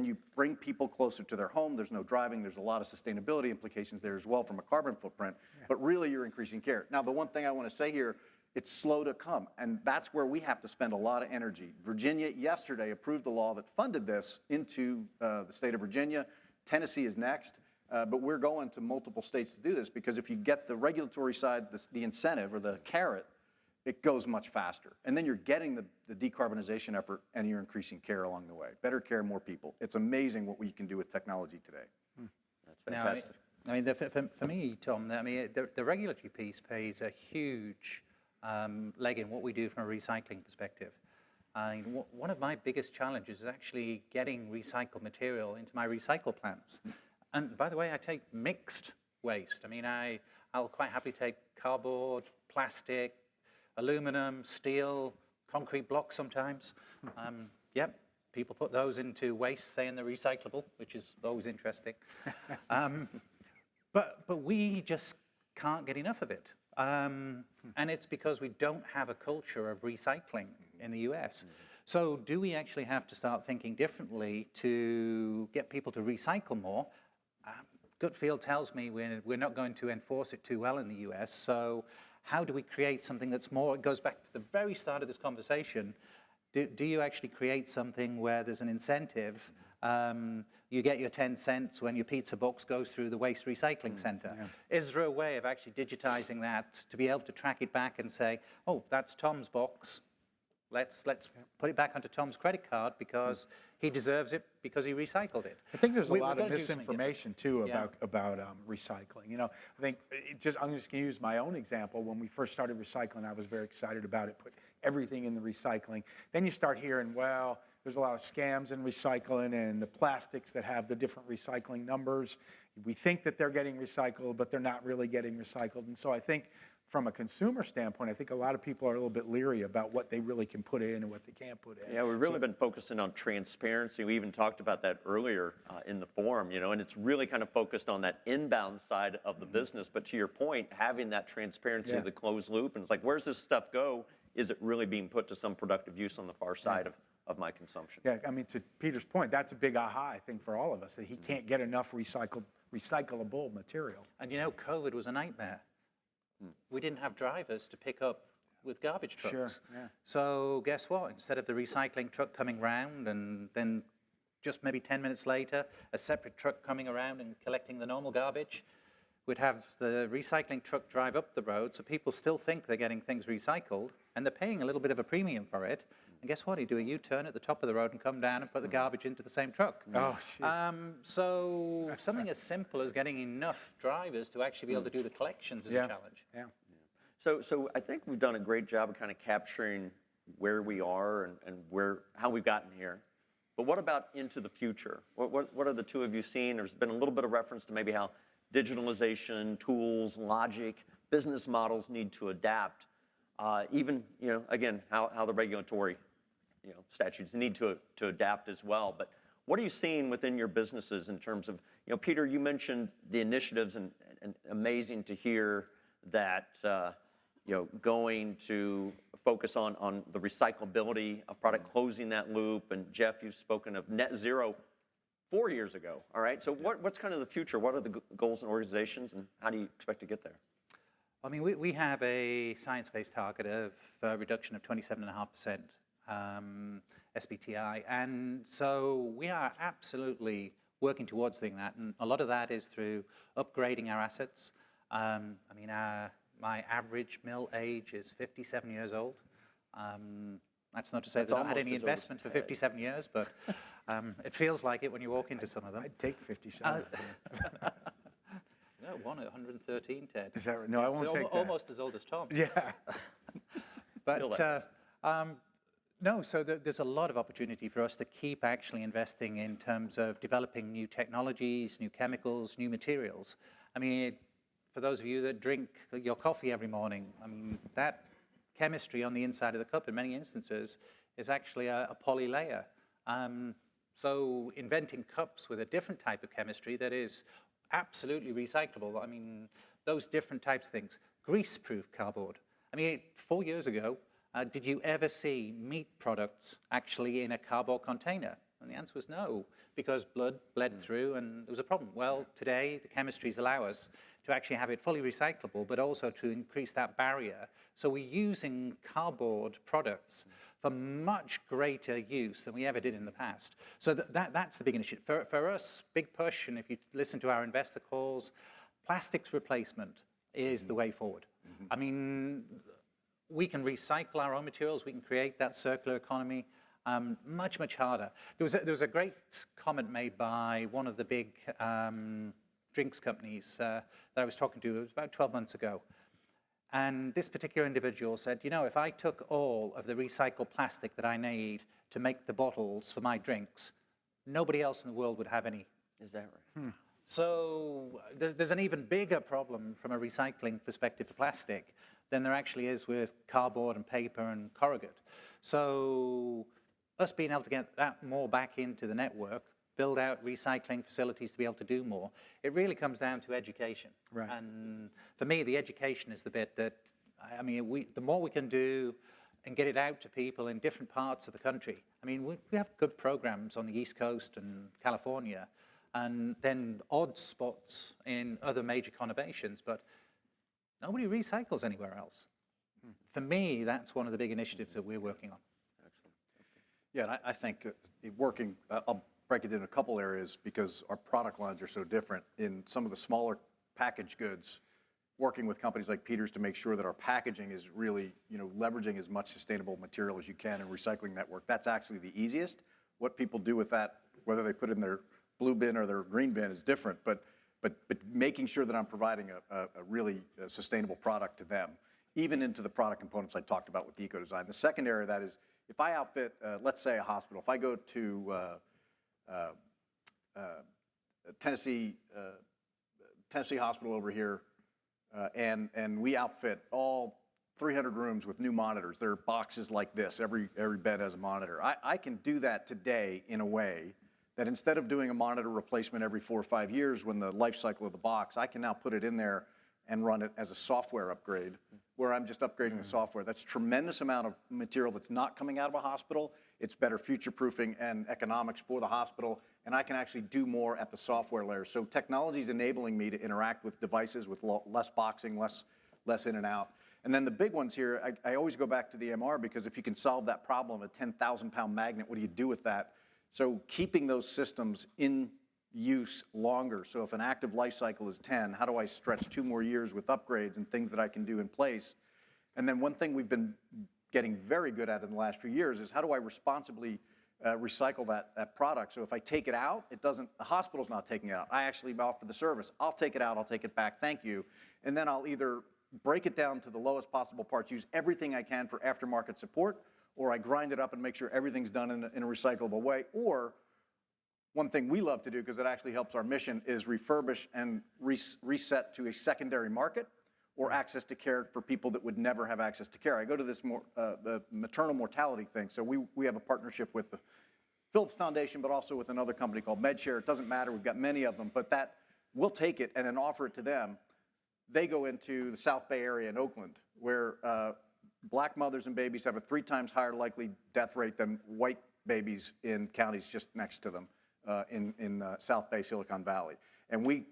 Speaker 3: you bring people closer to their home. There's no driving. There's a lot of sustainability implications there as well from a carbon footprint. But really, you're increasing care. Now, the one thing I want to say here, it's slow to come. And that's where we have to spend a lot of energy. Virginia yesterday approved a law that funded this into the state of Virginia. Tennessee is next. But we're going to multiple states to do this because if you get the regulatory side, the incentive or the carrot, it goes much faster. And then you're getting the decarbonization effort and you're increasing care along the way. Better care, more people. It's amazing what we can do with technology today.
Speaker 1: That's fantastic.
Speaker 4: Now, I mean, for me, Tom, I mean, the regulatory piece plays a huge leg in what we do from a recycling perspective. I mean, one of my biggest challenges is actually getting recycled material into my recycle plants. And by the way, I take mixed waste. I mean, I'll quite happily take cardboard, plastic, aluminum, steel, concrete blocks sometimes. Yep, people put those into waste, saying they're recyclable, which is always interesting. But we just can't get enough of it. And it's because we don't have a culture of recycling in the US. So do we actually have to start thinking differently to get people to recycle more? Gut feel tells me we're not going to enforce it too well in the US. So how do we create something that's more, it goes back to the very start of this conversation, do you actually create something where there's an incentive? You get your 10 cents when your pizza box goes through the waste recycling center. Yeah. Is there a way of actually digitizing that to be able to track it back and say, oh, that's Tom's box. Let's put it back onto Tom's credit card because he deserves it because he recycled it.
Speaker 2: I think there's a lot of misinformation too about recycling. You know, I think I'm just going to use my own example. When we first started recycling, I was very excited about it. Put everything in the recycling. Then you start hearing, well, there's a lot of scams in recycling and the plastics that have the different recycling numbers. We think that they're getting recycled, but they're not really getting recycled. And so I think from a consumer standpoint, I think a lot of people are a little bit leery about what they really can put in and what they can't put in.
Speaker 1: Yeah, we've really been focusing on transparency. We even talked about that earlier in the forum, you know, and it's really kind of focused on that inbound side of the business. But to your point, having that transparency of the closed loop, and it's like, where's this stuff go? Is it really being put to some productive use on the far side of my consumption?
Speaker 2: Yeah, I mean, to Peter's point, that's a big aha, I think, for all of us, that he can't get enough recyclable material.
Speaker 4: And you know, COVID was a nightmare. We didn't have drivers to pick up with garbage trucks.
Speaker 2: Sure, yeah.
Speaker 4: So guess what? Instead of the recycling truck coming round and then just maybe 10 minutes later, a separate truck coming around and collecting the normal garbage, we'd have the recycling truck drive up the road so people still think they're getting things recycled and they're paying a little bit of a premium for it, And guess what? He'd do a U-turn at the top of the road and come down and put the garbage into the same truck.
Speaker 2: Oh, jeez.
Speaker 4: So something as simple as getting enough drivers to actually be able to do the collections is a challenge.
Speaker 2: Yeah.
Speaker 1: So I think we've done a great job of kind of capturing where we are and how we've gotten here. But what about into the future? What are the two of you seeing? There's been a little bit of reference to maybe how digitalization, tools, logic, business models need to adapt. Even, again, how the regulatory, statutes need to adapt as well. But what are you seeing within your businesses in terms of, Peter, you mentioned the initiatives, and amazing to hear that, going to focus on the recyclability of product, closing that loop. And Jeff, you've spoken of net zero 4 years ago, all right? So what's kind of the future? What are the goals and organizations, and how do you expect to get there?
Speaker 4: I mean, we have a science-based target of reduction of 27.5% SBTI, and so we are absolutely working towards doing that, and a lot of that is through upgrading our assets. I mean, my average mill age is 57 years old. That's not to say that I've not had any investment for 57 years, but it feels like it when you walk into some of them.
Speaker 2: I'd take 57.
Speaker 4: No, one at 113, Ted.
Speaker 2: Is that right? No, I won't take that.
Speaker 4: Almost as old as Tom.
Speaker 2: Yeah.
Speaker 4: But no, so there's a lot of opportunity for us to keep actually investing in terms of developing new technologies, new chemicals, new materials. I mean, for those of you that drink your coffee every morning, I mean, that chemistry on the inside of the cup in many instances is actually a poly layer. So inventing cups with a different type of chemistry that is absolutely recyclable. I mean, those different types of things. Grease-proof cardboard. I mean, 4 years ago, did you ever see meat products actually in a cardboard container? And the answer was no, because blood bled through and there was a problem. Well, today, the chemistries allow us to actually have it fully recyclable, but also to increase that barrier. So we're using cardboard products for much greater use than we ever did in the past. So that's the big initiative. For us, big push, and if you listen to our investor calls, plastics replacement is the way forward. I mean, we can recycle our own materials, we can create that circular economy much, much harder. There was a great comment made by one of the big drinks companies that I was talking to. It was about 12 months ago. And this particular individual said, if I took all of the recycled plastic that I need to make the bottles for my drinks, nobody else in the world would have any.
Speaker 1: Is that right?
Speaker 4: So there's an even bigger problem from a recycling perspective for plastic than there actually is with cardboard and paper and corrugate. So us being able to get that more back into the network, build out recycling facilities to be able to do more, it really comes down to education.
Speaker 2: Right.
Speaker 4: And for me, the education is the bit that, I mean, the more we can do and get it out to people in different parts of the country. I mean, we have good programs on the East Coast and California, and then odd spots in other major conurbations, but nobody recycles anywhere else. For me, that's one of the big initiatives that we're working on.
Speaker 3: Yeah, and I think working, I'll break it into a couple areas because our product lines are so different. In some of the smaller packaged goods, working with companies like Peter's to make sure that our packaging is really, leveraging as much sustainable material as you can and recycling network. That's actually the easiest. What people do with that, whether they put it in their blue bin or their green bin, is different. But making sure that I'm providing a really sustainable product to them, even into the product components I talked about with the eco-design. The second area of that is, if I outfit, let's say a hospital, if I go to Tennessee Hospital over here, and we outfit all 300 rooms with new monitors. There are boxes like this. Every bed has a monitor. I can do that today in a way that instead of doing a monitor replacement every 4 or 5 years when the life cycle of the box, I can now put it in there and run it as a software upgrade where I'm just upgrading the software. That's a tremendous amount of material that's not coming out of a hospital. It's better future-proofing and economics for the hospital, and I can actually do more at the software layer. So technology is enabling me to interact with devices with less boxing, less in and out. And then the big ones here, I always go back to the MR because if you can solve that problem, a 10,000-pound magnet, what do you do with that? So keeping those systems in use longer. So if an active life cycle is 10, how do I stretch 2 more years with upgrades and things that I can do in place? And then one thing we've been getting very good at in the last few years is how do I responsibly recycle that product? So if I take it out, the hospital's not taking it out. I actually offer the service. I'll take it out, I'll take it back, thank you. And then I'll either break it down to the lowest possible parts, use everything I can for aftermarket support, or I grind it up and make sure everything's done in a recyclable way. Or one thing we love to do, because it actually helps our mission, is refurbish and reset to a secondary market or access to care for people that would never have access to care. I go to this the maternal mortality thing. So we have a partnership with the Philips Foundation, but also with another company called MedShare. It doesn't matter, we've got many of them, but we'll take it and then offer it to them. They go into the South Bay area in Oakland, where black mothers and babies have a 3 times higher likely death rate than white babies in counties just next to them in South Bay, Silicon Valley. And we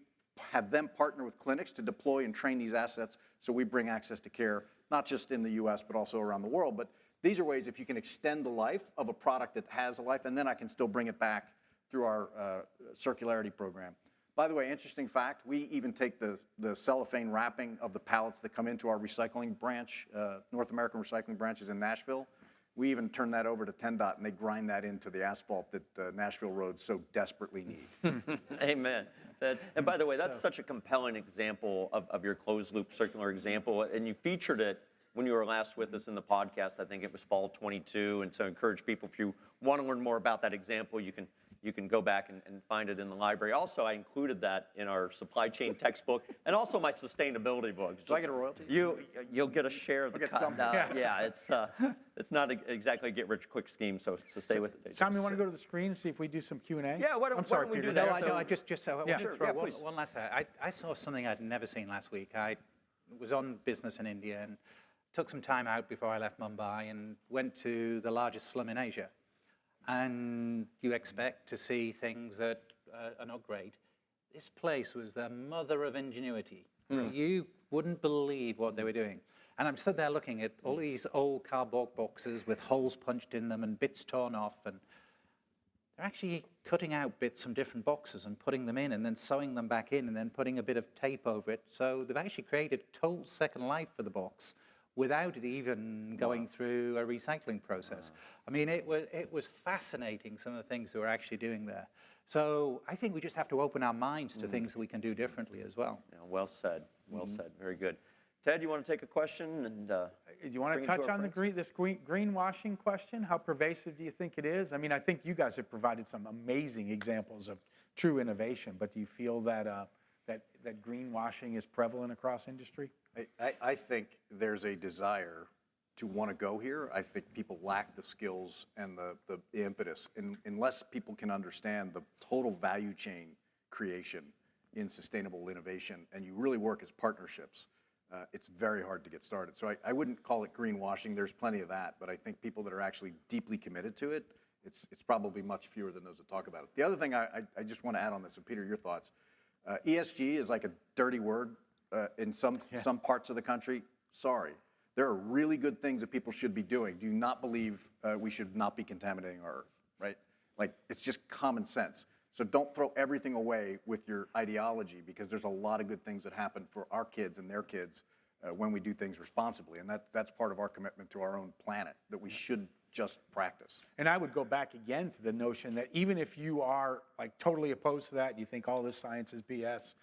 Speaker 3: have them partner with clinics to deploy and train these assets so we bring access to care, not just in the US, but also around the world. But these are ways if you can extend the life of a product that has a life, and then I can still bring it back through our circularity program. By the way, interesting fact, we even take the cellophane wrapping of the pallets that come into our recycling branch, North American recycling branches in Nashville. We even turn that over to TennDOT, and they grind that into the asphalt that Nashville roads so desperately need.
Speaker 1: Amen. And by the way, that's such a compelling example of your closed loop circular example. And you featured it when you were last with us in the podcast. I think it was fall 22. And so I encourage people, if you want to learn more about that example, you can go back and find it in the library. Also, I included that in our supply chain textbook and also my sustainability book.
Speaker 3: Do I get a royalty?
Speaker 1: You'll get a share of the cut.
Speaker 3: something.
Speaker 1: Yeah, it's not exactly a get-rich-quick scheme, so stay with it.
Speaker 2: Tom, you want to go to the screen and see if we do some Q&A?
Speaker 1: Yeah, why don't we do
Speaker 2: Peter.
Speaker 1: that?
Speaker 4: No, I just I want to throw
Speaker 1: please.
Speaker 4: one last thing. I saw something I'd never seen last week. I was on business in India and took some time out before I left Mumbai and went to the largest slum in Asia. And you expect to see things that are not great. This place was the mother of ingenuity. You wouldn't believe what they were doing. And I'm stood there looking at all these old cardboard boxes with holes punched in them and bits torn off. And they're actually cutting out bits from different boxes and putting them in and then sewing them back in and then putting a bit of tape over it. So they've actually created a total second life for the box without it even going through a recycling process. I mean, it was fascinating, some of the things that we're actually doing there. So I think we just have to open our minds to things that we can do differently as well.
Speaker 1: Yeah, well said. Well said. Very good. Ted, you want to take a question? And
Speaker 2: Do you want to touch on this greenwashing question? How pervasive do you think it is? I mean, I think you guys have provided some amazing examples of true innovation, but do you feel that that greenwashing is prevalent across industry?
Speaker 3: I think there's a desire to want to go here. I think people lack the skills and the impetus. Unless people can understand the total value chain creation in sustainable innovation, and you really work as partnerships, it's very hard to get started. So I wouldn't call it greenwashing. There's plenty of that, but I think people that are actually deeply committed to it, it's probably much fewer than those that talk about it. The other thing I just want to add on this, and Peter, your thoughts. ESG is like a dirty word in some parts of the country. Sorry. There are really good things that people should be doing. Do you not believe we should not be contaminating our earth, right? Like, it's just common sense. So don't throw everything away with your ideology, because there's a lot of good things that happen for our kids and their kids when we do things responsibly. And that's part of our commitment to our own planet, that we should just practice.
Speaker 2: And I would go back again to the notion that even if you are like totally opposed to that, you think all this science is BS,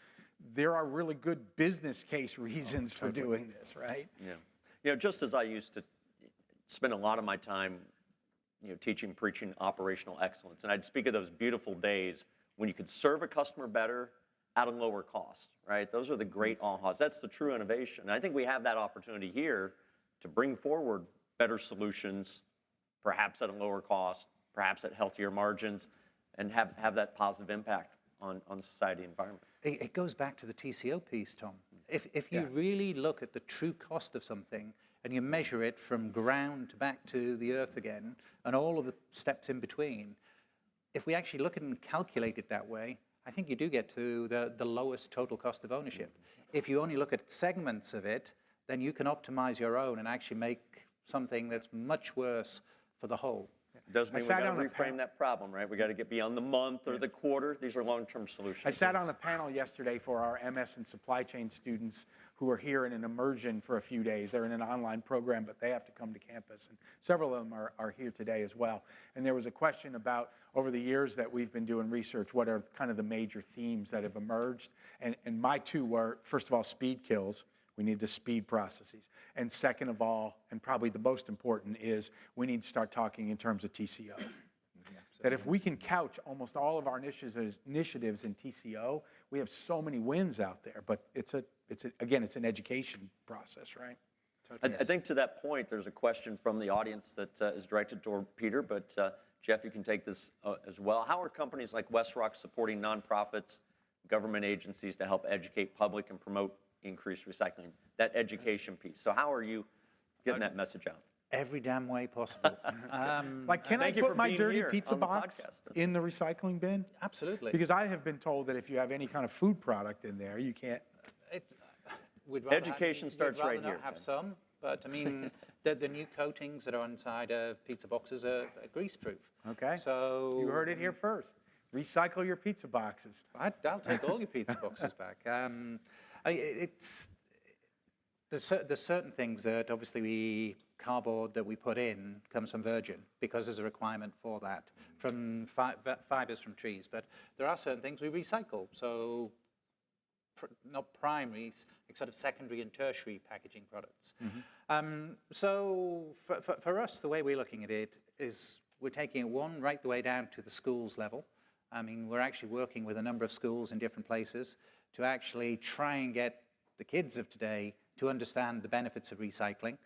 Speaker 2: there are really good business case reasons for doing this, right?
Speaker 1: Yeah. You know, just as I used to spend a lot of my time, teaching, preaching operational excellence, and I'd speak of those beautiful days when you could serve a customer better at a lower cost, right? Those are the great ahas. That's the true innovation. And I think we have that opportunity here to bring forward better solutions, perhaps at a lower cost, perhaps at healthier margins, and have that positive impact on society and environment.
Speaker 4: It goes back to the TCO piece, Tom. If you really look at the true cost of something and you measure it from ground back to the earth again and all of the steps in between, if we actually look at it and calculate it that way, I think you do get to the lowest total cost of ownership. If you only look at segments of it, then you can optimize your own and actually make something that's much worse for the whole.
Speaker 1: Does mean we
Speaker 2: sat
Speaker 1: got to
Speaker 2: on a
Speaker 1: reframe that problem, right? We got to get beyond the month or the quarter. These are long-term solutions.
Speaker 2: I sat on a panel yesterday for our MS and supply chain students who are here in an immersion for a few days. They're in an online program, but they have to come to campus. And several of them are here today as well. And there was a question about, over the years that we've been doing research, what are kind of the major themes that have emerged? And my two were, first of all, speed kills. We need to speed processes. And second of all, and probably the most important, is we need to start talking in terms of TCO. That if we can couch almost all of our initiatives in TCO, we have so many wins out there. But again, it's an education process, right?
Speaker 1: I think to that point, there's a question from the audience that is directed toward Peter, but Jeff, you can take this as well. How are companies like WestRock supporting nonprofits, government agencies to help educate public and promote increased recycling? That education piece. So how are you getting that message out?
Speaker 4: Every damn way possible.
Speaker 2: Like, can I
Speaker 1: Thank you for
Speaker 2: put my
Speaker 1: being
Speaker 2: dirty
Speaker 1: here
Speaker 2: pizza
Speaker 1: on the
Speaker 2: box
Speaker 1: podcast.
Speaker 2: in the recycling bin?
Speaker 4: Absolutely.
Speaker 2: Because I have been told that if you have any kind of food product in there, you can't.
Speaker 4: We'd rather
Speaker 1: Education starts
Speaker 4: we'd rather
Speaker 1: right
Speaker 4: not
Speaker 1: here,
Speaker 4: have
Speaker 1: Ken.
Speaker 4: some, but I mean, the new coatings that are inside of pizza boxes are grease-proof.
Speaker 2: Okay.
Speaker 4: So
Speaker 2: You heard it here first. Recycle your pizza boxes.
Speaker 4: I'll take all your pizza boxes back. There's certain things that obviously cardboard that we put in comes from virgin because there's a requirement for that from fibers from trees. But there are certain things we recycle. So not primaries, sort of secondary and tertiary packaging products. So for us, the way we're looking at it is we're taking it right the way down to the schools level. I mean, we're actually working with a number of schools in different places to actually try and get the kids of today to understand the benefits of recycling,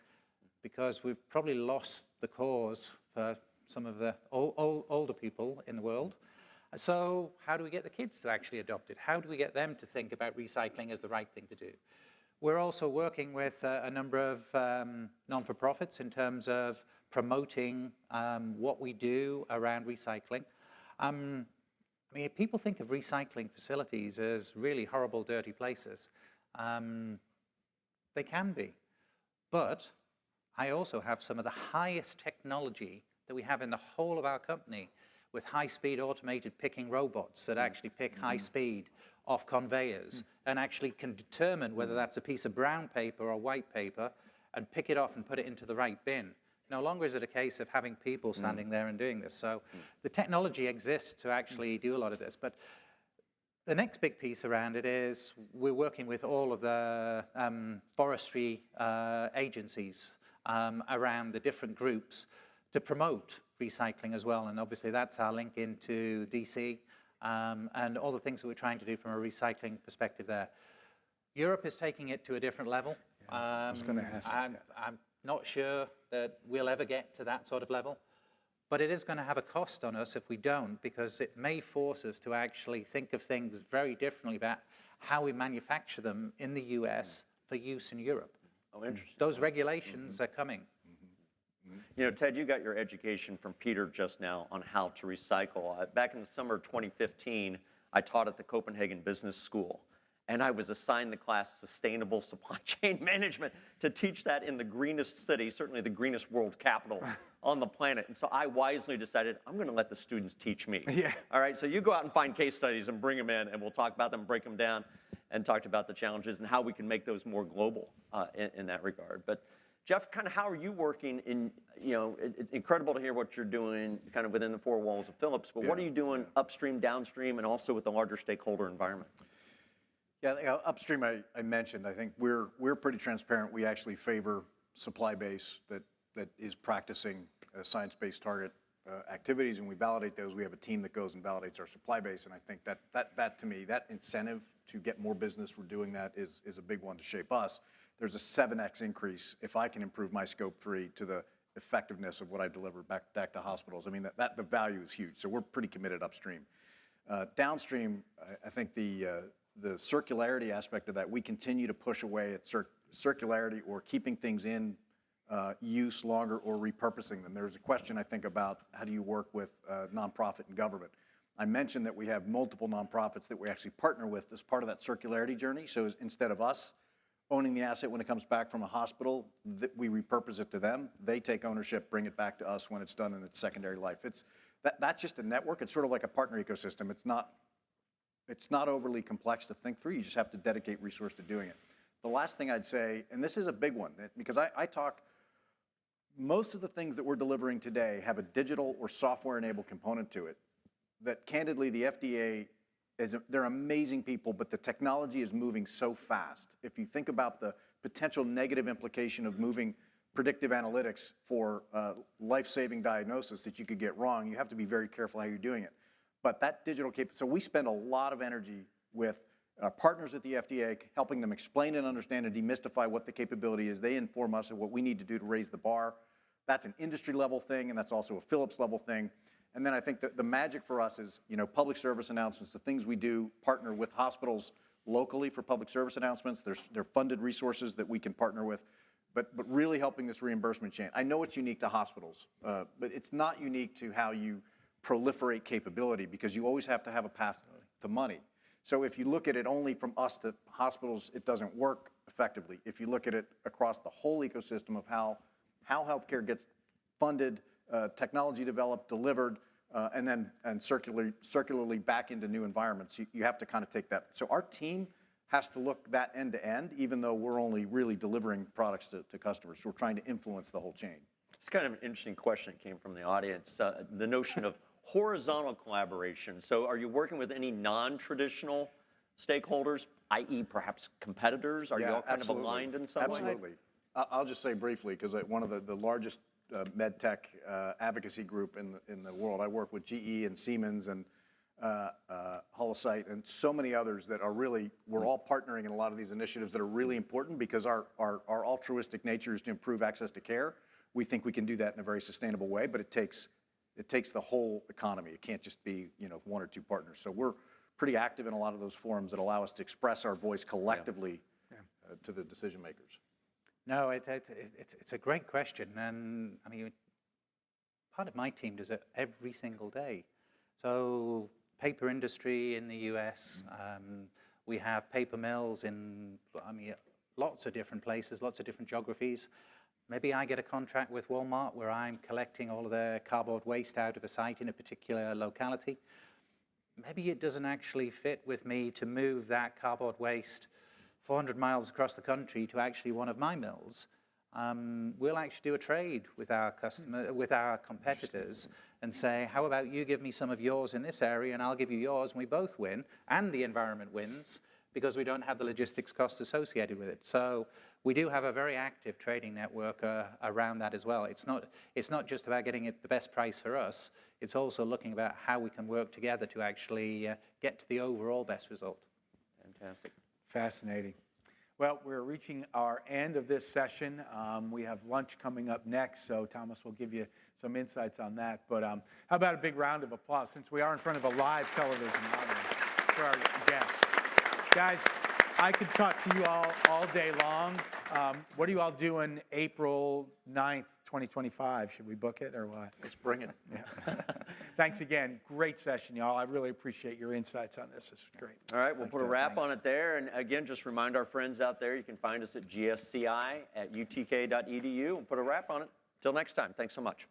Speaker 4: because we've probably lost the cause for some of the older people in the world. So how do we get the kids to actually adopt it? How do we get them to think about recycling as the right thing to do? We're also working with a number of non-for-profits in terms of promoting what we do around recycling. I mean, people think of recycling facilities as really horrible, dirty places. They can be. But I also have some of the highest technology that we have in the whole of our company, with high-speed automated picking robots that actually pick high speed off conveyors and actually can determine whether that's a piece of brown paper or white paper and pick it off and put it into the right bin. No longer is it a case of having people standing there and doing this. So the technology exists to actually do a lot of this. But the next big piece around it is we're working with all of the forestry agencies around the different groups to promote recycling as well. And obviously that's our link into DC and all the things that we're trying to do from a recycling perspective there. Europe is taking it to a different level.
Speaker 2: I was going to ask that.
Speaker 4: I'm not sure that we'll ever get to that sort of level, but it is going to have a cost on us if we don't, because it may force us to actually think of things very differently about how we manufacture them in the US for use in Europe.
Speaker 1: Oh, interesting.
Speaker 4: Those regulations are coming.
Speaker 1: You know, Ted, you got your education from Peter just now on how to recycle. Back in the summer of 2015, I taught at the Copenhagen Business School, and I was assigned the class Sustainable Supply Chain Management to teach that in the greenest city, certainly the greenest world capital on the planet. And so I wisely decided, I'm going to let the students teach me.
Speaker 2: Yeah.
Speaker 1: All right, so you go out and find case studies and bring them in, and we'll talk about them, break them down, and talk about the challenges and how we can make those more global in that regard. But Jeff, kind of how are you working in, you know, it's incredible to hear what you're doing kind of within the four walls of Philips, but what are you doing upstream, downstream, and also with the larger stakeholder environment?
Speaker 3: Yeah, upstream I mentioned, I think we're pretty transparent. We actually favor supply base that is practicing science-based target activities, and we validate those. We have a team that goes and validates our supply base, and I think that to me, that incentive to get more business for doing that is a big one to shape us. There's a 7x increase if I can improve my scope 3 to the effectiveness of what I deliver back to hospitals. I mean, the value is huge, so we're pretty committed upstream. Downstream, I think the circularity aspect of that, we continue to push away at circularity or keeping things in use longer or repurposing them. There's a question, I think, about how do you work with nonprofit and government. I mentioned that we have multiple nonprofits that we actually partner with as part of that circularity journey. So instead of us owning the asset when it comes back from a hospital, we repurpose it to them. They take ownership, bring it back to us when it's done in its secondary life. That's just a network. It's sort of like a partner ecosystem. It's not overly complex to think through. You just have to dedicate resource to doing it. The last thing I'd say, and this is a big one, because I talk, most of the things that we're delivering today have a digital or software-enabled component to it that, candidly, the FDA, they're amazing people, but the technology is moving so fast. If you think about the potential negative implication of moving predictive analytics for life-saving diagnosis that you could get wrong, you have to be very careful how you're doing it. But that digital so we spend a lot of energy with our partners at the FDA, helping them explain and understand and demystify what the capability is. They inform us of what we need to do to raise the bar. That's an industry level thing, and that's also a Philips level thing. And then I think that the magic for us is, public service announcements, the things we do, partner with hospitals locally for public service announcements. They're funded resources that we can partner with, but really helping this reimbursement chain. I know it's unique to hospitals, but it's not unique to how you proliferate capability, because you always have to have a path to money. So if you look at it only from us to hospitals, it doesn't work effectively. If you look at it across the whole ecosystem of how healthcare gets funded, technology developed, delivered, and circularly back into new environments, you have to kind of take that. So our team has to look that end to end, even though we're only really delivering products to customers. So we're trying to influence the whole chain.
Speaker 1: It's kind of an interesting question that came from the audience, the notion of horizontal collaboration. So are you working with any non-traditional stakeholders, i.e. perhaps competitors? Are you all kind of aligned in some way?
Speaker 3: Absolutely. I'll just say briefly, because one of the largest med tech advocacy group in the world, I work with GE and Siemens and Holocyte and so many others that are really, we're all partnering in a lot of these initiatives that are really important, because our altruistic nature is to improve access to care. We think we can do that in a very sustainable way, but it takes the whole economy. It can't just be one or two partners. So we're pretty active in a lot of those forums that allow us to express our voice collectively to the decision makers.
Speaker 4: No, it's a great question, and I mean, part of my team does it every single day. So paper industry in the US, we have paper mills in, lots of different places, lots of different geographies. Maybe I get a contract with Walmart where I'm collecting all of their cardboard waste out of a site in a particular locality. Maybe it doesn't actually fit with me to move that cardboard waste 400 miles across the country to actually one of my mills. We'll actually do a trade with our with our competitors and say, how about you give me some of yours in this area and I'll give you yours, and we both win, and the environment wins, because we don't have the logistics costs associated with it. So we do have a very active trading network around that as well. It's not just about getting it the best price for us. It's also looking about how we can work together to actually get to the overall best result.
Speaker 1: Fantastic.
Speaker 2: Fascinating. Well, we're reaching our end of this session. We have lunch coming up next, so Thomas will give you some insights on that. But how about a big round of applause, since we are in front of a live television audience, for our guests. Guys, I could talk to you all day long. What are you all doing April 9th, 2025? Should we book it or what?
Speaker 3: Let's bring it.
Speaker 2: Yeah. Thanks again. Great session, y'all. I really appreciate your insights on this. This is great.
Speaker 1: All right, we'll put a wrap on it there. And again, just remind our friends out there, you can find us at gsci@utk.edu and put a wrap on it. Till next time, thanks so much.